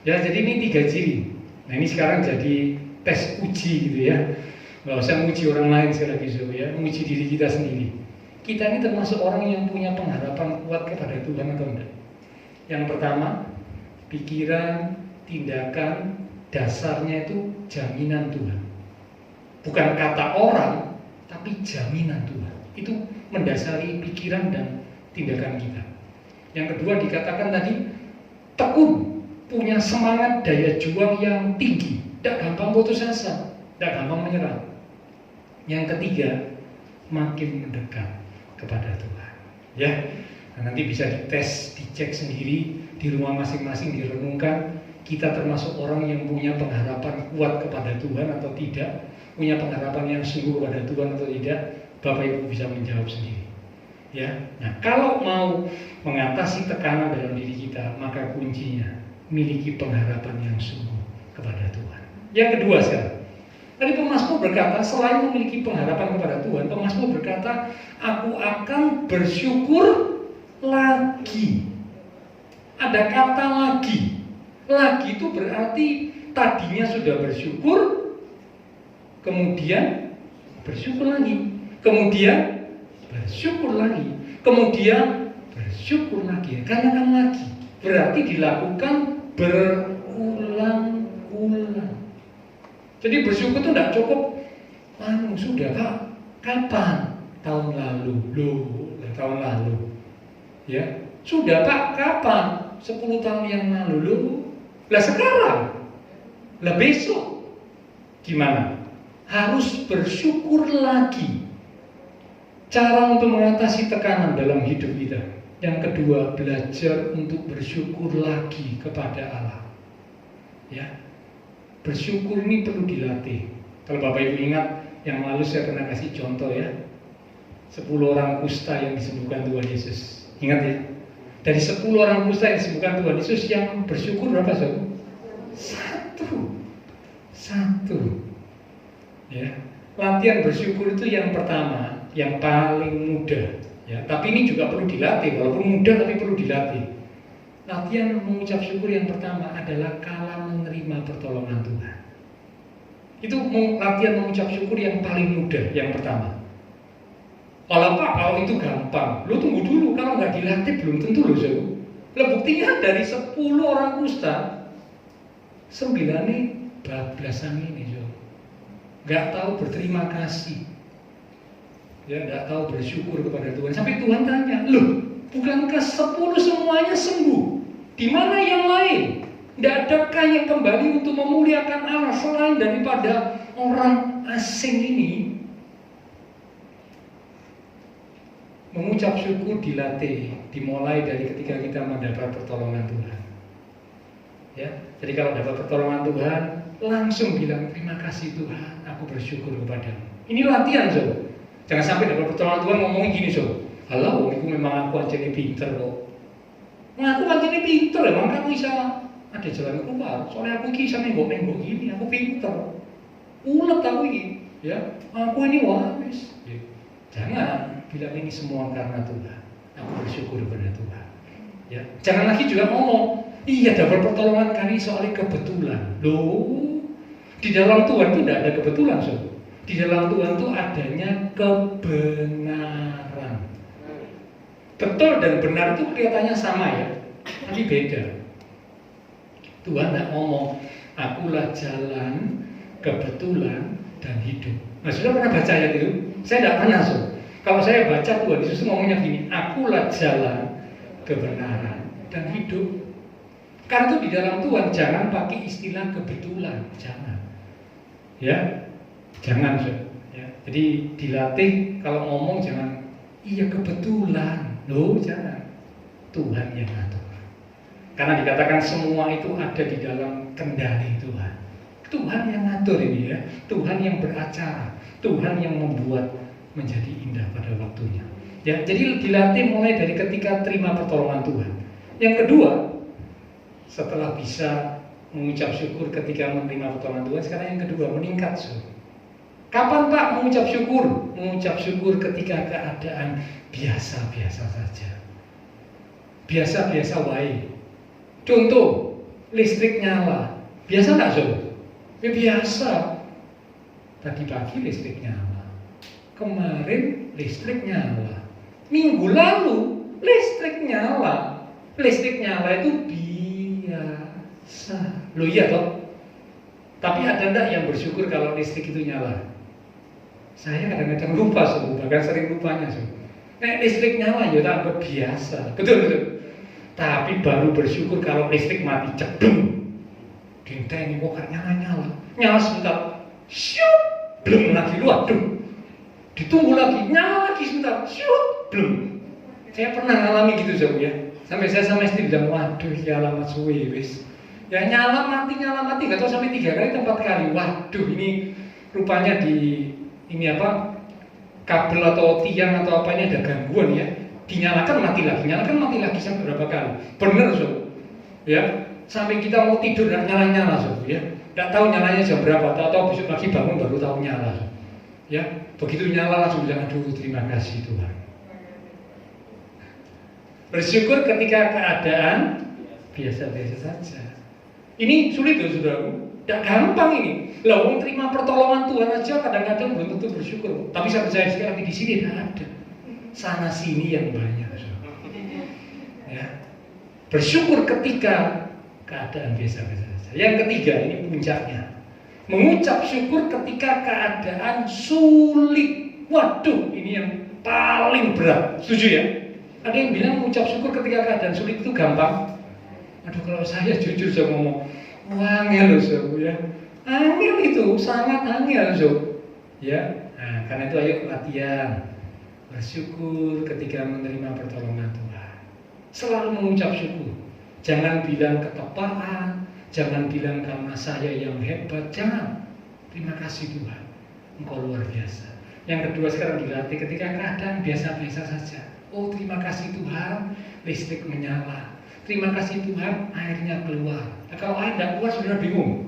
Ya, jadi ini 3 ciri. Nah, ini sekarang jadi tes uji gitu ya. Nggak usah menguji orang lain sekali lagi, ya, menguji diri kita sendiri. Kita ini termasuk orang yang punya pengharapan kuat kepada Tuhan atau enggak? Yang pertama, pikiran, tindakan, dasarnya itu jaminan Tuhan. Bukan kata orang, tapi jaminan Tuhan. Itu mendasari pikiran dan tindakan kita. Yang kedua dikatakan tadi, tekun, punya semangat daya juang yang tinggi, tidak gampang putus asa, tidak gampang menyerah. Yang ketiga, makin mendekat kepada Tuhan. Ya, nah, nanti bisa dites, dicek sendiri di rumah masing-masing, direnungkan. Kita termasuk orang yang punya pengharapan kuat kepada Tuhan atau tidak, punya pengharapan yang sungguh kepada Tuhan atau tidak. Bapak Ibu bisa menjawab sendiri. Ya, nah kalau mau mengatasi tekanan dalam diri kita, maka kuncinya miliki pengharapan yang sungguh kepada Tuhan. Yang kedua sekarang, tadi pemazmur berkata, selain memiliki pengharapan kepada Tuhan, pemazmur berkata, aku akan bersyukur lagi. Ada kata lagi. Lagi itu berarti tadinya sudah bersyukur, kemudian bersyukur lagi, kemudian bersyukur lagi, kemudian bersyukur lagi. Karena kan lagi berarti dilakukan berulang-ulang. Jadi bersyukur itu tidak cukup, sudah Pak, kapan? Tahun lalu, tahun lalu. Ya, sudah Pak, kapan? 10 tahun yang lalu, lah sekarang, lah besok. Gimana? Harus bersyukur lagi. Cara untuk mengatasi tekanan dalam hidup kita. Yang kedua, belajar untuk bersyukur lagi kepada Allah. Ya. Bersyukur ini perlu dilatih. Kalau Bapak Ibu ingat, yang lalu saya pernah kasih contoh ya, 10 orang kusta yang disembuhkan Tuhan Yesus. Ingat ya? Dari 10 orang kusta yang disembuhkan Tuhan Yesus, yang bersyukur berapa saudara? Satu. Ya. Latihan bersyukur itu yang pertama, yang paling mudah. Ya. Tapi ini juga perlu dilatih, walaupun mudah tapi perlu dilatih. Latihan mengucap syukur yang pertama adalah kala menerima pertolongan Tuhan. Itu latihan mengucap syukur yang paling mudah, yang pertama. Kalau itu gampang, lo tunggu dulu, kalau nggak dilatih belum tentu lo jauh. Buktinya dari 10 orang kusta, 9 ini bablasan ini jauh. Nggak tahu berterima kasih, ya nggak tahu bersyukur kepada Tuhan. Sampai Tuhan tanya, loh, bukankah 10 semuanya sembuh? Di mana yang lain? Tidak adakah yang kembali untuk memuliakan Allah selain daripada orang asing ini? Mengucap syukur dilatih, dimulai dari ketika kita mendapat pertolongan Tuhan. Ya, jadi kalau dapat pertolongan Tuhan, langsung bilang terima kasih Tuhan, aku bersyukur kepadamu. Ini latihan, so. Jangan sampai dapat pertolongan Tuhan ngomongin gini, so. Halo, aku memang aku aja ini pinter kok. Aku aja ini pinter, emang kamu bisa ada jalan keluar. Soalnya aku bisa nenggok-nenggok gini, aku pinter. Ulet aku ini, ya. Aku ini wis. Jangan bilang ini semua karena Tuhan. Aku bersyukur kepada Tuhan. Ya, jangan lagi juga ngomong, iya dapat pertolongan kali soalnya kebetulan. Loh, di dalam Tuhan itu tidak ada kebetulan, so. Di dalam Tuhan itu adanya kebenaran. Betul dan benar itu kelihatannya sama ya, tapi beda. Tuhan tidak ngomong, akulah jalan, kebetulan, dan hidup. Nah, sudah pernah baca ayat itu? Saya tidak pernah, so. Kalau saya baca Tuhan Yesus ngomongnya gini, akulah jalan, kebenaran, dan hidup. Karena itu di dalam Tuhan jangan pakai istilah kebetulan, jangan. Ya, jangan, so. Ya. Jadi dilatih kalau ngomong jangan, iya kebetulan, loh jangan. Tuhan yang ngatur. Karena dikatakan semua itu ada di dalam kendali Tuhan. Tuhan yang ngatur ini ya, Tuhan yang beracara, Tuhan yang membuat menjadi indah pada waktunya. Ya, jadi dilatih mulai dari ketika terima pertolongan Tuhan. Yang kedua, setelah bisa mengucap syukur ketika menerima pertolongan Tuhan, sekarang yang kedua meningkat, so. Kapan Pak mengucap syukur? Mengucap syukur ketika keadaan biasa-biasa saja. Biasa-biasa wae. Contoh, listrik nyala. Biasa nggak, Sob? Ya biasa. Tadi pagi listrik nyala. Kemarin listrik nyala. Minggu lalu listrik nyala. Listrik nyala itu biasa. Loh iya toh? Tapi ada enggak yang bersyukur kalau listrik itu nyala? Saya kadang-kadang lupa, Sob. Bahkan sering lupanya, Sob. Listrik nyala ya tak anggap biasa. Betul. Tapi baru bersyukur kalau listrik mati cedung. Genteng ini kok nyala-nyala. Nyala sebentar. Syup, belum lagi, waduh. Ditunggu lagi, nyala lagi sebentar. Syup, belum. Saya pernah ngalami gitu, Sob, ya. Sampai saya sama istri bilang, waduh ya lama suwe wis. Ya nyala mati, nggak tahu sampai 3 kali, 4 kali. Waduh, ini rupanya ini apa, kabel atau tiang atau apa ini ada gangguan ya. Dinyalakan mati lagi sampai berapa kali. Bener, Sob. Ya, sampai kita mau tidur dan nyala-nyala, Sob, ya. Nggak tahu nyalanya jam berapa, tahu besok pagi bangun baru tahu nyala, Sob. Ya, begitu nyala langsung bilang, aduh terima kasih Tuhan. Bersyukur ketika keadaan biasa-biasa saja. Ini sulit loh, saudaraku. Tidak gampang ini. Lah, orang terima pertolongan Tuhan aja kadang-kadang belum tentu bersyukur. Tapi saya percaya sekali di sini tidak ada. Sana sini yang banyak. Ya. Bersyukur ketika keadaan biasa-biasa saja. Yang ketiga, ini puncaknya. Mengucap syukur ketika keadaan sulit. Waduh, ini yang paling berat. Setuju ya? Ada yang bilang mengucap syukur ketika keadaan sulit itu gampang. Aduh, kalau saya jujur saya ngomong, angel loh, Sob, ya. Angel itu, sangat angel, Sob. Ya. Nah, karena itu ayo latihan. Bersyukur ketika menerima pertolongan Tuhan. Selalu mengucap syukur. Jangan bilang ketepaan, jangan bilang karena saya yang hebat, jangan. Terima kasih Tuhan, Engkau luar biasa. Yang kedua sekarang dilatih ketika keadaan biasa-biasa saja. Oh, terima kasih Tuhan, listrik menyala. Terima kasih Tuhan, airnya keluar. Nah, kalau air tidak keluar sudah bingung.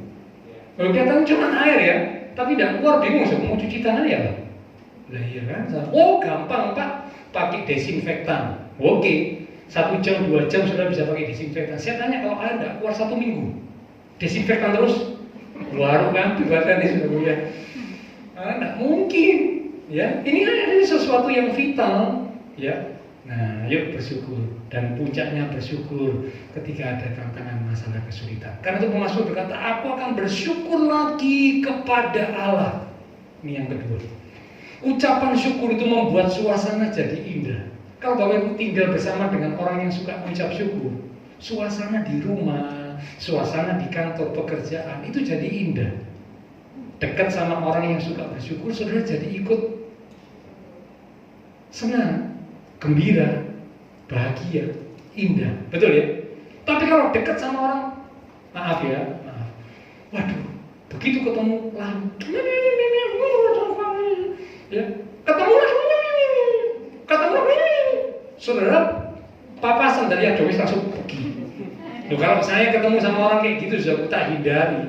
Kalau kelihatan cuma air ya, tapi tidak keluar bingung. So, mau cuci tangan ya, Pak? Lah iya kan? Oh, gampang Pak, pakai desinfektan. Oke, 1 jam 2 jam sudah bisa pakai desinfektan. Saya tanya kalau air tidak keluar 1 minggu, desinfektan terus, keluar kan badannya sudah punya. Tidak mungkin. Ya, ini kan ada sesuatu yang vital. Ya. Nah, yuk bersyukur. Dan puncaknya bersyukur ketika ada tantangan masalah kesulitan. Karena itu pemazmur berkata, aku akan bersyukur lagi kepada Allah. Ini yang kedua. Ucapan syukur itu membuat suasana jadi indah. Kalau Bapak Ibu tinggal bersama dengan orang yang suka mengucap syukur, suasana di rumah, suasana di kantor pekerjaan itu jadi indah. Dekat sama orang yang suka bersyukur, saudara jadi ikut senang, gembira, bahagia, indah, betul ya? Tapi kalau dekat sama orang, maaf, waduh, begitu ketemu lalu, ya, ketemu, saudara, papasan dari Adonis langsung pergi. Loh, kalau saya ketemu sama orang kayak gitu, sudah tak hindari.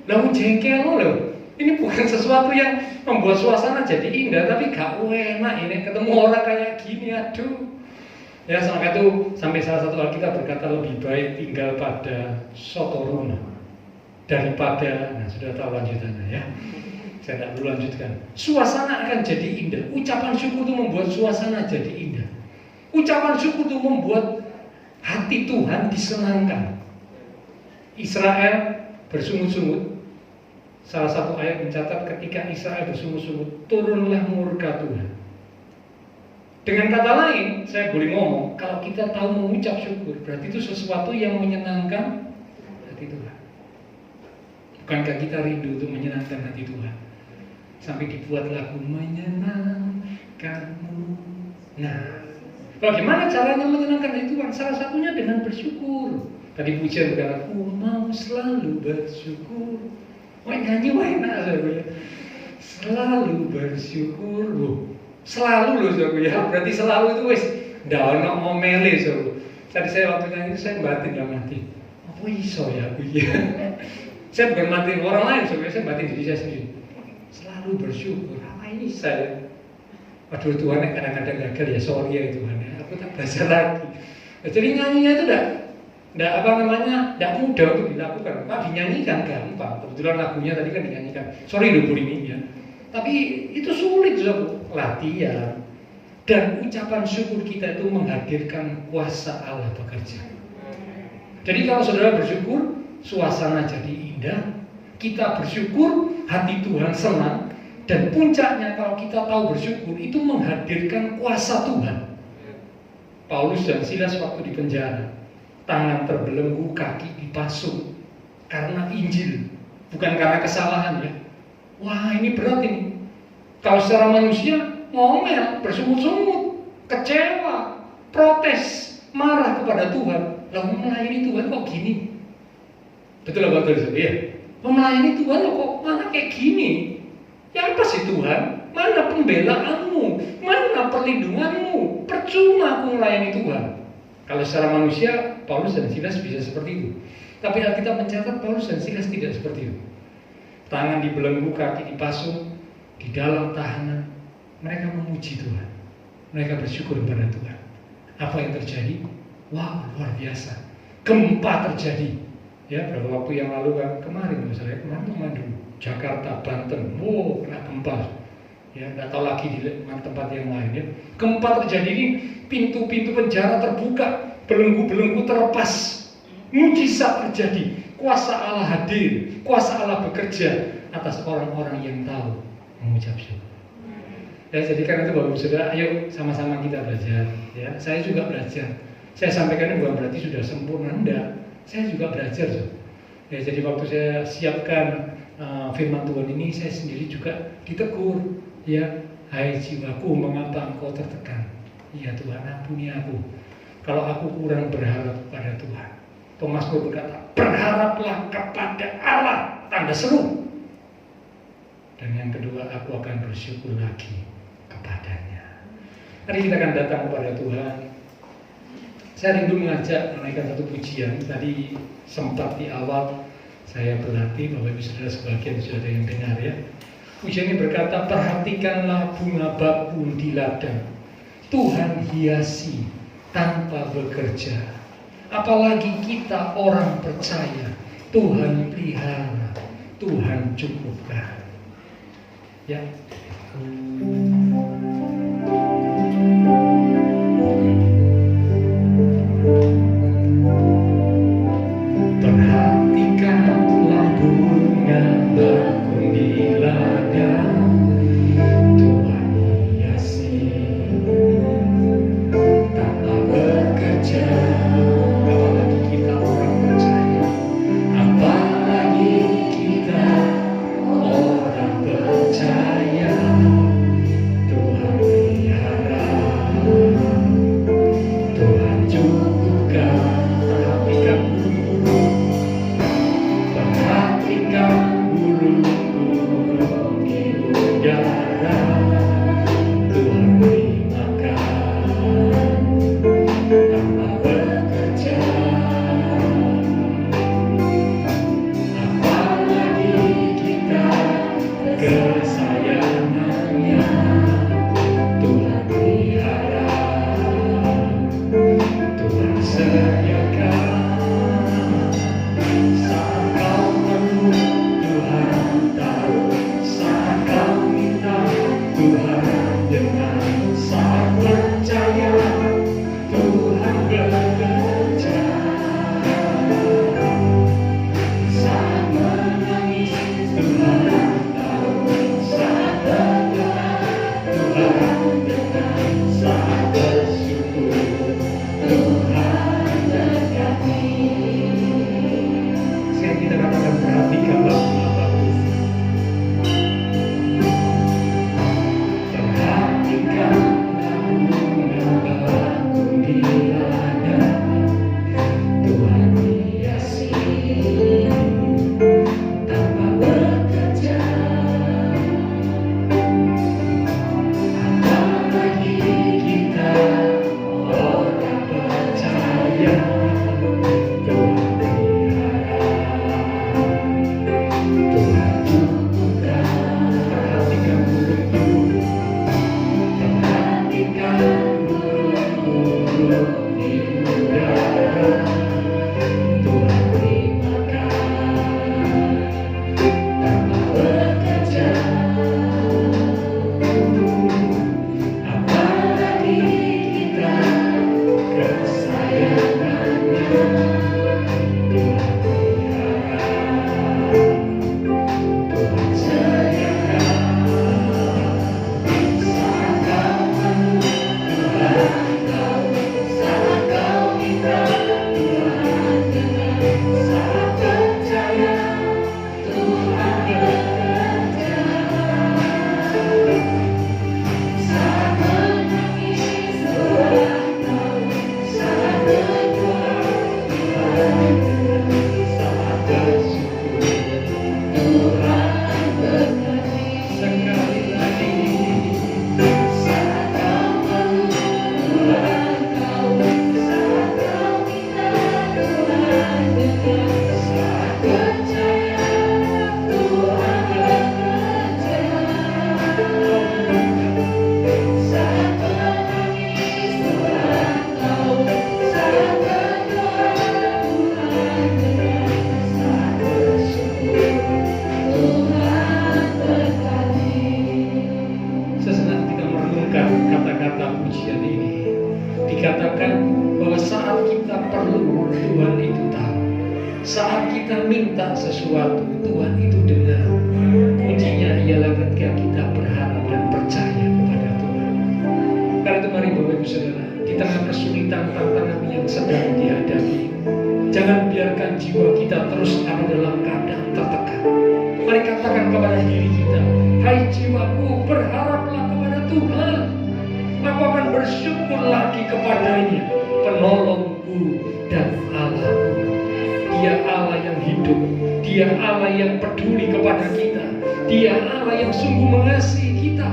Lalu jengkel loh. Ini bukan sesuatu yang membuat suasana jadi indah, tapi gak enak ini ketemu orang kayak gini, aduh. Ya, sampai itu sampai salah satu Alkitab berkata lebih baik tinggal pada soto rumah daripada, nah sudah tahu lanjutannya ya. Saya tidak perlu lanjutkan. Suasana akan jadi indah. Ucapan syukur itu membuat suasana jadi indah. Ucapan syukur itu membuat hati Tuhan disenangkan. Israel bersungut-sungut. Salah satu ayat mencatat ketika Israel bersungut-sungut, turunlah murka Tuhan. Dengan kata lain, saya boleh ngomong, kalau kita tahu mengucap syukur, berarti itu sesuatu yang menyenangkan hati Tuhan. Bukankah kita rindu untuk menyenangkan hati Tuhan? Sampai dibuat lagu menyenangkanmu. Nah, bagaimana caranya menyenangkan hati Tuhan? Salah satunya dengan bersyukur. Tadi pujian berkata, aku mau selalu bersyukur. Wah, nyanyi wah enak saya. Selalu bersyukur loh. Selalu loh saudara ya. Berarti selalu itu wis ndak ono ngomele saudara. Tadi saya waktu nyanyi saya batin dalam hati. Apa iso ya aku ya. Saya bukan batin orang lain saudara, saya batin diri saya sendiri. Selalu selalu bersyukur. Apa ini saya? Waduh Tuhan, kadang-kadang gagal ya, sorry ya Tuhan ya, aku tak belajar lagi. Jadi nyanyinya itu tidak mudah untuk dilakukan. Pak dinyanyikan gampang. Kebetulan lagunya tadi kan dinyanyikan. Sorry Bu ini ya. Tapi itu sulit latihan. Dan ucapan syukur kita itu menghadirkan kuasa Allah bekerja. Jadi kalau saudara bersyukur, suasana jadi indah. Kita bersyukur, hati Tuhan senang. Dan puncaknya kalau kita tahu bersyukur, itu menghadirkan kuasa Tuhan. Paulus dan Silas waktu di penjara, tangan terbelenggu, kaki dipasung karena Injil, bukan karena kesalahan ya. Wah ini berat ini. Kalau secara manusia ngomel, bersungut-sungut, kecewa, protes, marah kepada Tuhan. Lalu melayani Tuhan kok gini? Betul apa betul? Iya. Melayani Tuhan kok mana kayak gini? Ya apa sih Tuhan? Mana pembelaanmu? Mana perlindunganmu? Percuma aku melayani Tuhan. Kalau secara manusia, Paulus dan Silas bisa seperti itu. Tapi Alkitab mencatat Paulus dan Silas tidak seperti itu. Tangan dibelenggu, kaki dipasung, di dalam tahanan, mereka memuji Tuhan. Mereka bersyukur kepada Tuhan. Apa yang terjadi? Wow, luar biasa. Gempa terjadi. Ya, beberapa waktu yang lalu kan kemarin dulu. Jakarta, Banten, kena gempa. Ya, nggak tahu lagi di tempat yang lain ya. Gempa terjadi ini, pintu-pintu penjara terbuka, belenggu-belenggu terlepas. Mujizat terjadi, kuasa Allah hadir, kuasa Allah bekerja atas orang-orang yang tahu mengucap syukur. Ya, jadi karena itu Bapak Saudara, ayo sama-sama kita belajar. Ya, saya juga belajar. Saya sampaikan bukan berarti sudah sempurna, enggak. Saya juga belajar. Ya, jadi waktu saya siapkan firman Tuhan ini, saya sendiri juga ditegur. Ya, hai jiwaku, mengapa engkau tertekan? Ya Tuhan, ampuni aku kalau aku kurang berharap pada Tuhan. Pemasmur berkata, berharaplah kepada Allah, tanda seru. Dan yang kedua, aku akan bersyukur lagi kepadanya. Mari kita akan datang kepada Tuhan. Saya rindu mengajak menaikkan satu pujian. Tadi sempat di awal saya berlatih, Bapak Ibu Saudara sebagian sudah ada yang dengar ya. Pujian ini berkata, perhatikanlah bunga bakung di ladang, Tuhan hiasi tanpa bekerja. Apalagi kita orang percaya, Tuhan pelihara, Tuhan cukupkan. Ya. Perhatikanlah bunga bakung di ladang, Tuhan hiasi tanpa bekerja. Apalagi kita orang percaya, apalagi kita orang percaya, Saat kita minta sesuatu, Tuhan itu dengar. Kuncinya ialah ketika kita berharap dan percaya kepada Tuhan. Karena itu mari Bapak Ibu Saudara, di tengah kesulitan tantangan yang sedang dihadapi, jangan biarkan jiwa kita terus ada dalam keadaan tertekan. Mari katakan kepada diri kita, hai jiwaku, berharaplah kepada Tuhan. Aku akan bersyukur lagi kepadanya, penolongku dan Allahku. Dia Allah yang hidup, Dia Allah yang peduli kepada kita, Dia Allah yang sungguh mengasihi kita.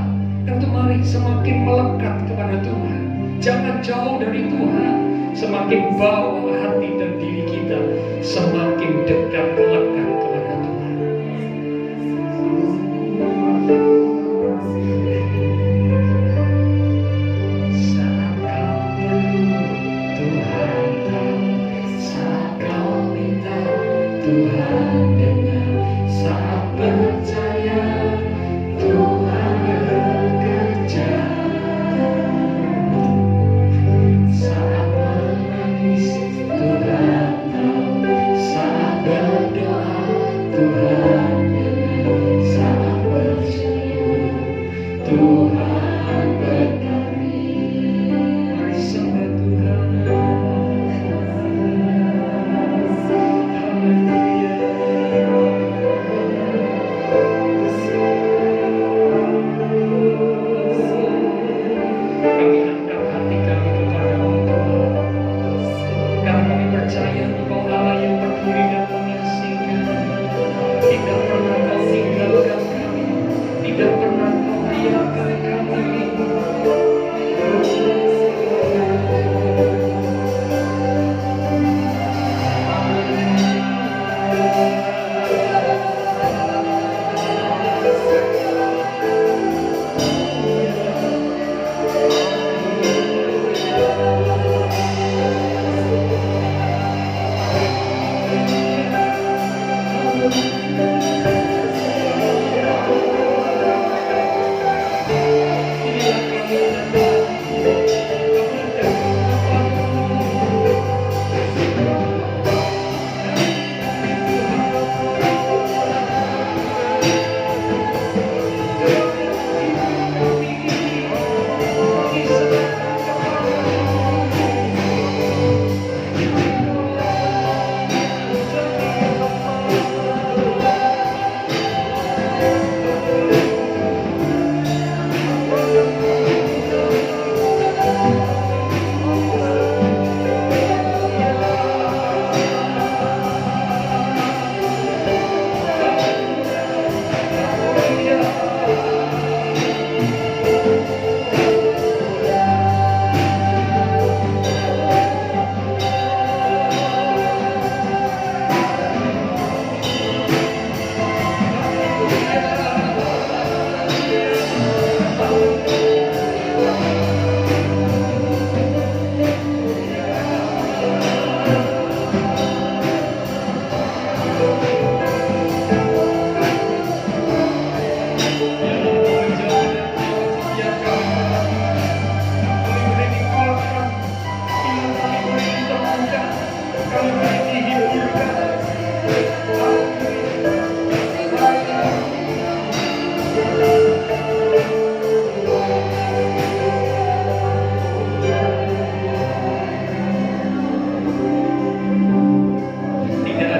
Dan itu mari semakin melekat kepada Tuhan, jangan jauh dari Tuhan. Semakin bawa hati dan diri kita semakin dekat melekat kepada Tuhan. Saat kau perlu, Tuhan tahu. Saat kau minta, Tuhan dengar. Saat percaya, Tuhan bekerja. Saat menangis, Tuhan tahu. Saat berdoa, Tuhan dengar. Saat bersyukur, Tuhan berkati. Mari sembah Tuhan. Kami angkat hati kami kepada-Mu Tuhan, karena kami percaya Engkau Allah yang peduli dan mengasihi kami. Tidak pernah Kau tinggalkan kami, tidak pernah Kau biarkan kami.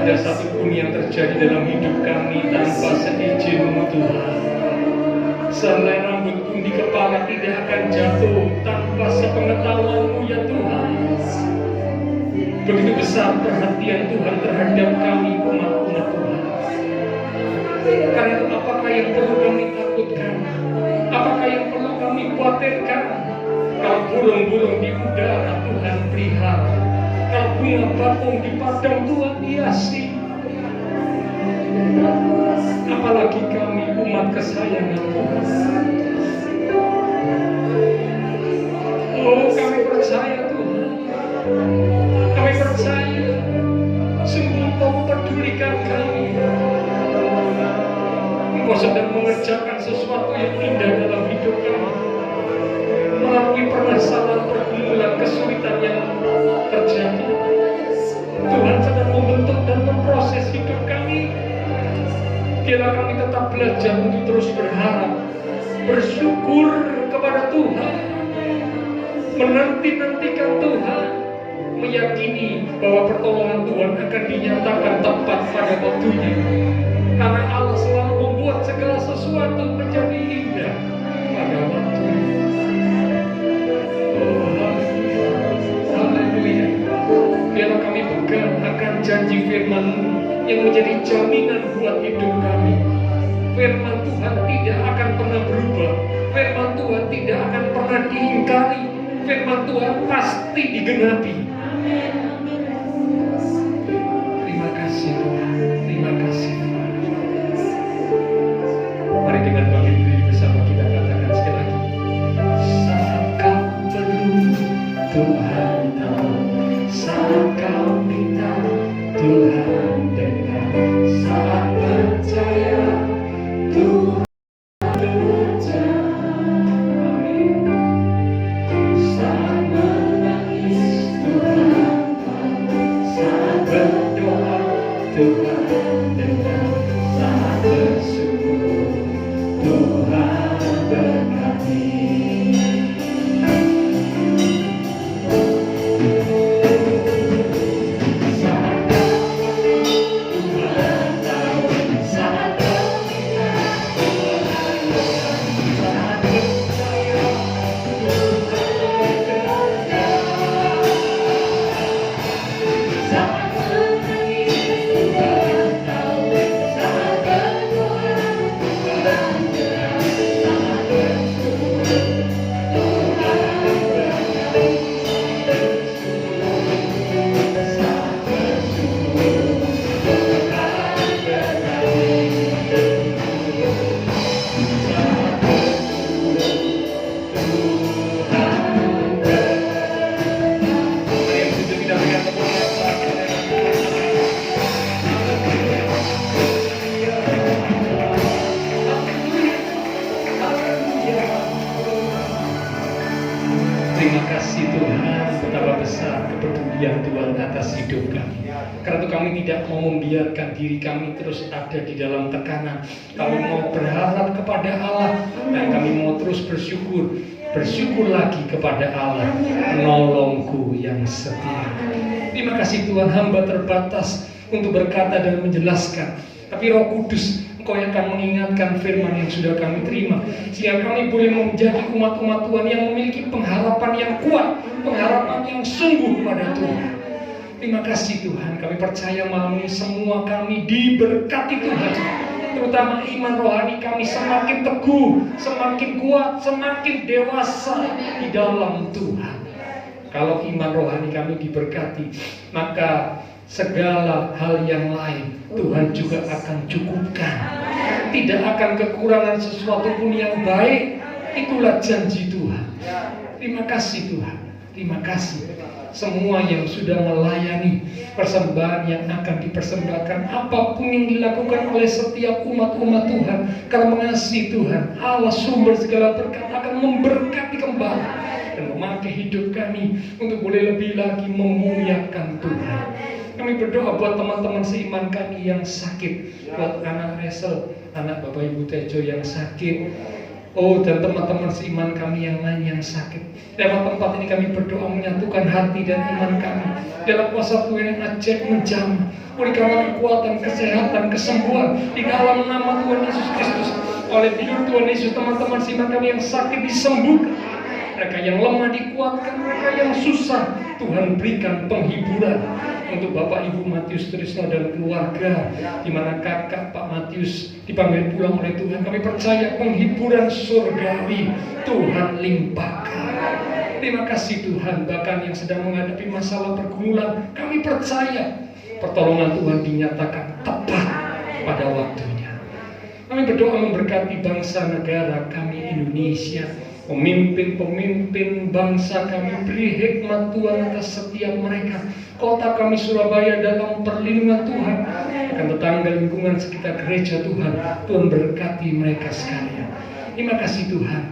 Ada satupun yang terjadi dalam hidup kami tanpa seizin-Mu Tuhan. Selai rambut pun di kepala tidak akan jatuh tanpa sepengetahuan-Mu ya Tuhan. Begitu besar perhatian Tuhan terhadap kami umat-umat Tuhan. Karena itu apakah yang perlu kami takutkan? Apakah yang perlu kami khawatirkan? Kalau burung-burung di udara Tuhan pelihara, kalau bunga bakung di padang Tuhan hiasi, apalagi kami umat kesayangan Tuhan. Oh, kami percaya Tuhan, kami percaya sungguh Engkau mempedulikan kami. Engkau sedang mengerjakan sesuatu yang indah dalam hidup kami. Melalui permasalahan pergumulan kesulitan yang terjadi, Tuhan sedang membentuk dan memperbaiki Biarlah kami tetap belajar untuk terus berharap, bersyukur kepada Tuhan, menanti-nantikan Tuhan, meyakini bahwa pertolongan Tuhan akan dinyatakan tepat pada waktunya. Karena Allah selalu membuat segala sesuatu menjadi indah pada waktunya. Oh, haleluya. Biarlah kami pegang akan janji firman-Mu yang menjadi jaminan buat hidup kami. Firman Tuhan tidak akan pernah berubah. Firman Tuhan tidak akan pernah diingkari. Firman Tuhan pasti digenapi. Terima kasih Tuhan. Terima kasih Tuhan. Mari dengan bangkit berdiri bersama kita katakan sekali lagi. Saat kau perlu Tuhan tahu. Saat kau minta Tuhan dengar. Saat percaya Tuhan bekerja. Amin. Saat menangis Tuhan tahu. Saat berdoa Tuhan dengar. Saat bersyukur Tuhan berkati. Terima kasih Tuhan, betapa besar kepedulian Tuhan atas hidup kami. Karena itu kami tidak mau membiarkan diri kami terus ada di dalam tekanan. Kami mau berharap kepada Allah dan kami mau terus bersyukur. Bersyukur lagi kepada Allah, penolongku yang setia. Terima kasih Tuhan, hamba terbatas untuk berkata dan menjelaskan. Tapi Roh Kudus, Engkau yang akan mengingatkan firman yang sudah kami terima, sehingga kami boleh menjadi umat-umat Tuhan yang memiliki pengharapan yang kuat, pengharapan yang sungguh pada Tuhan. Terima kasih Tuhan, kami percaya malam ini semua kami diberkati Tuhan. Terutama iman rohani kami semakin teguh, semakin kuat, semakin dewasa di dalam Tuhan. Kalau iman rohani kami diberkati, maka segala hal yang lain Tuhan juga akan cukupkan. Tidak akan kekurangan sesuatu pun yang baik. Itulah janji Tuhan. Terima kasih Tuhan. Terima kasih semua yang sudah melayani persembahan yang akan dipersembahkan, apapun yang dilakukan oleh setiap umat-umat Tuhan, karena mengasihi Tuhan, Allah sumber segala berkat akan memberkati kembali dan memakai hidup kami untuk boleh lebih lagi memuliakan Tuhan. Kami berdoa buat teman-teman seiman kami yang sakit, buat anak Resel, anak Bapak Ibu Tejo yang sakit, dan teman-teman seiman kami yang lain yang sakit. Lewat tempat ini kami berdoa menyatukan hati dan iman kami dalam kuasa Tuhan yang ajaib menjamah. Berikanlah kekuatan, kesehatan, kesembuhan di dalam nama Tuhan Yesus Kristus. Oleh hidup Tuhan Yesus, teman-teman seiman kami yang sakit disembuhkan. Mereka yang lemah dikuatkan, mereka yang susah Tuhan berikan penghiburan. Untuk Bapak Ibu Matius Trisno dan keluarga, di mana kakak Pak Matius dipanggil pulang oleh Tuhan, kami percaya penghiburan surgawi Tuhan limpahkan. Terima kasih Tuhan, bahkan yang sedang menghadapi masalah pergumulan, kami percaya pertolongan Tuhan dinyatakan tepat pada waktunya. Kami berdoa memberkati bangsa negara kami Indonesia, pemimpin-pemimpin bangsa kami, beri hikmat Tuhan atas setiap mereka. Kota kami Surabaya dalam perlindungan Tuhan, akan tetangga lingkungan sekitar gereja Tuhan, Tuhan berkati mereka sekalian. Terima kasih Tuhan.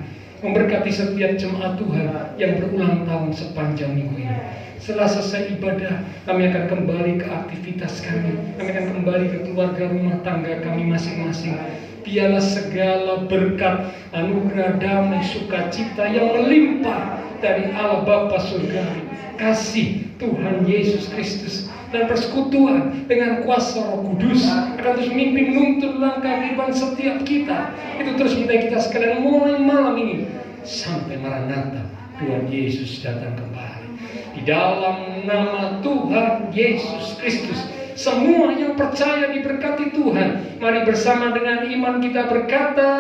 Memberkati setiap jemaat Tuhan yang berulang tahun sepanjang minggu ini. Setelah selesai ibadah, kami akan kembali ke aktivitas kami. Kami akan kembali ke keluarga rumah tangga kami masing-masing. Biarlah segala berkat, anugerah, damai, sukacita yang melimpah dari Allah Bapa Surgawi, kasih Tuhan Yesus Kristus, dan persekutuan dengan kuasa Roh Kudus akan terus memimpin menuntun langkah kehidupan setiap kita. Itu terus minta kita sekalian mulai malam ini sampai Maranatha, Tuhan Yesus datang kembali. Di dalam nama Tuhan Yesus Kristus, semua yang percaya diberkati Tuhan. Mari bersama dengan iman kita berkata,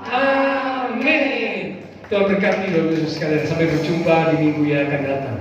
amin. Tuhan berkati Bapak Ibu sekalian. Sampai berjumpa di minggu yang akan datang.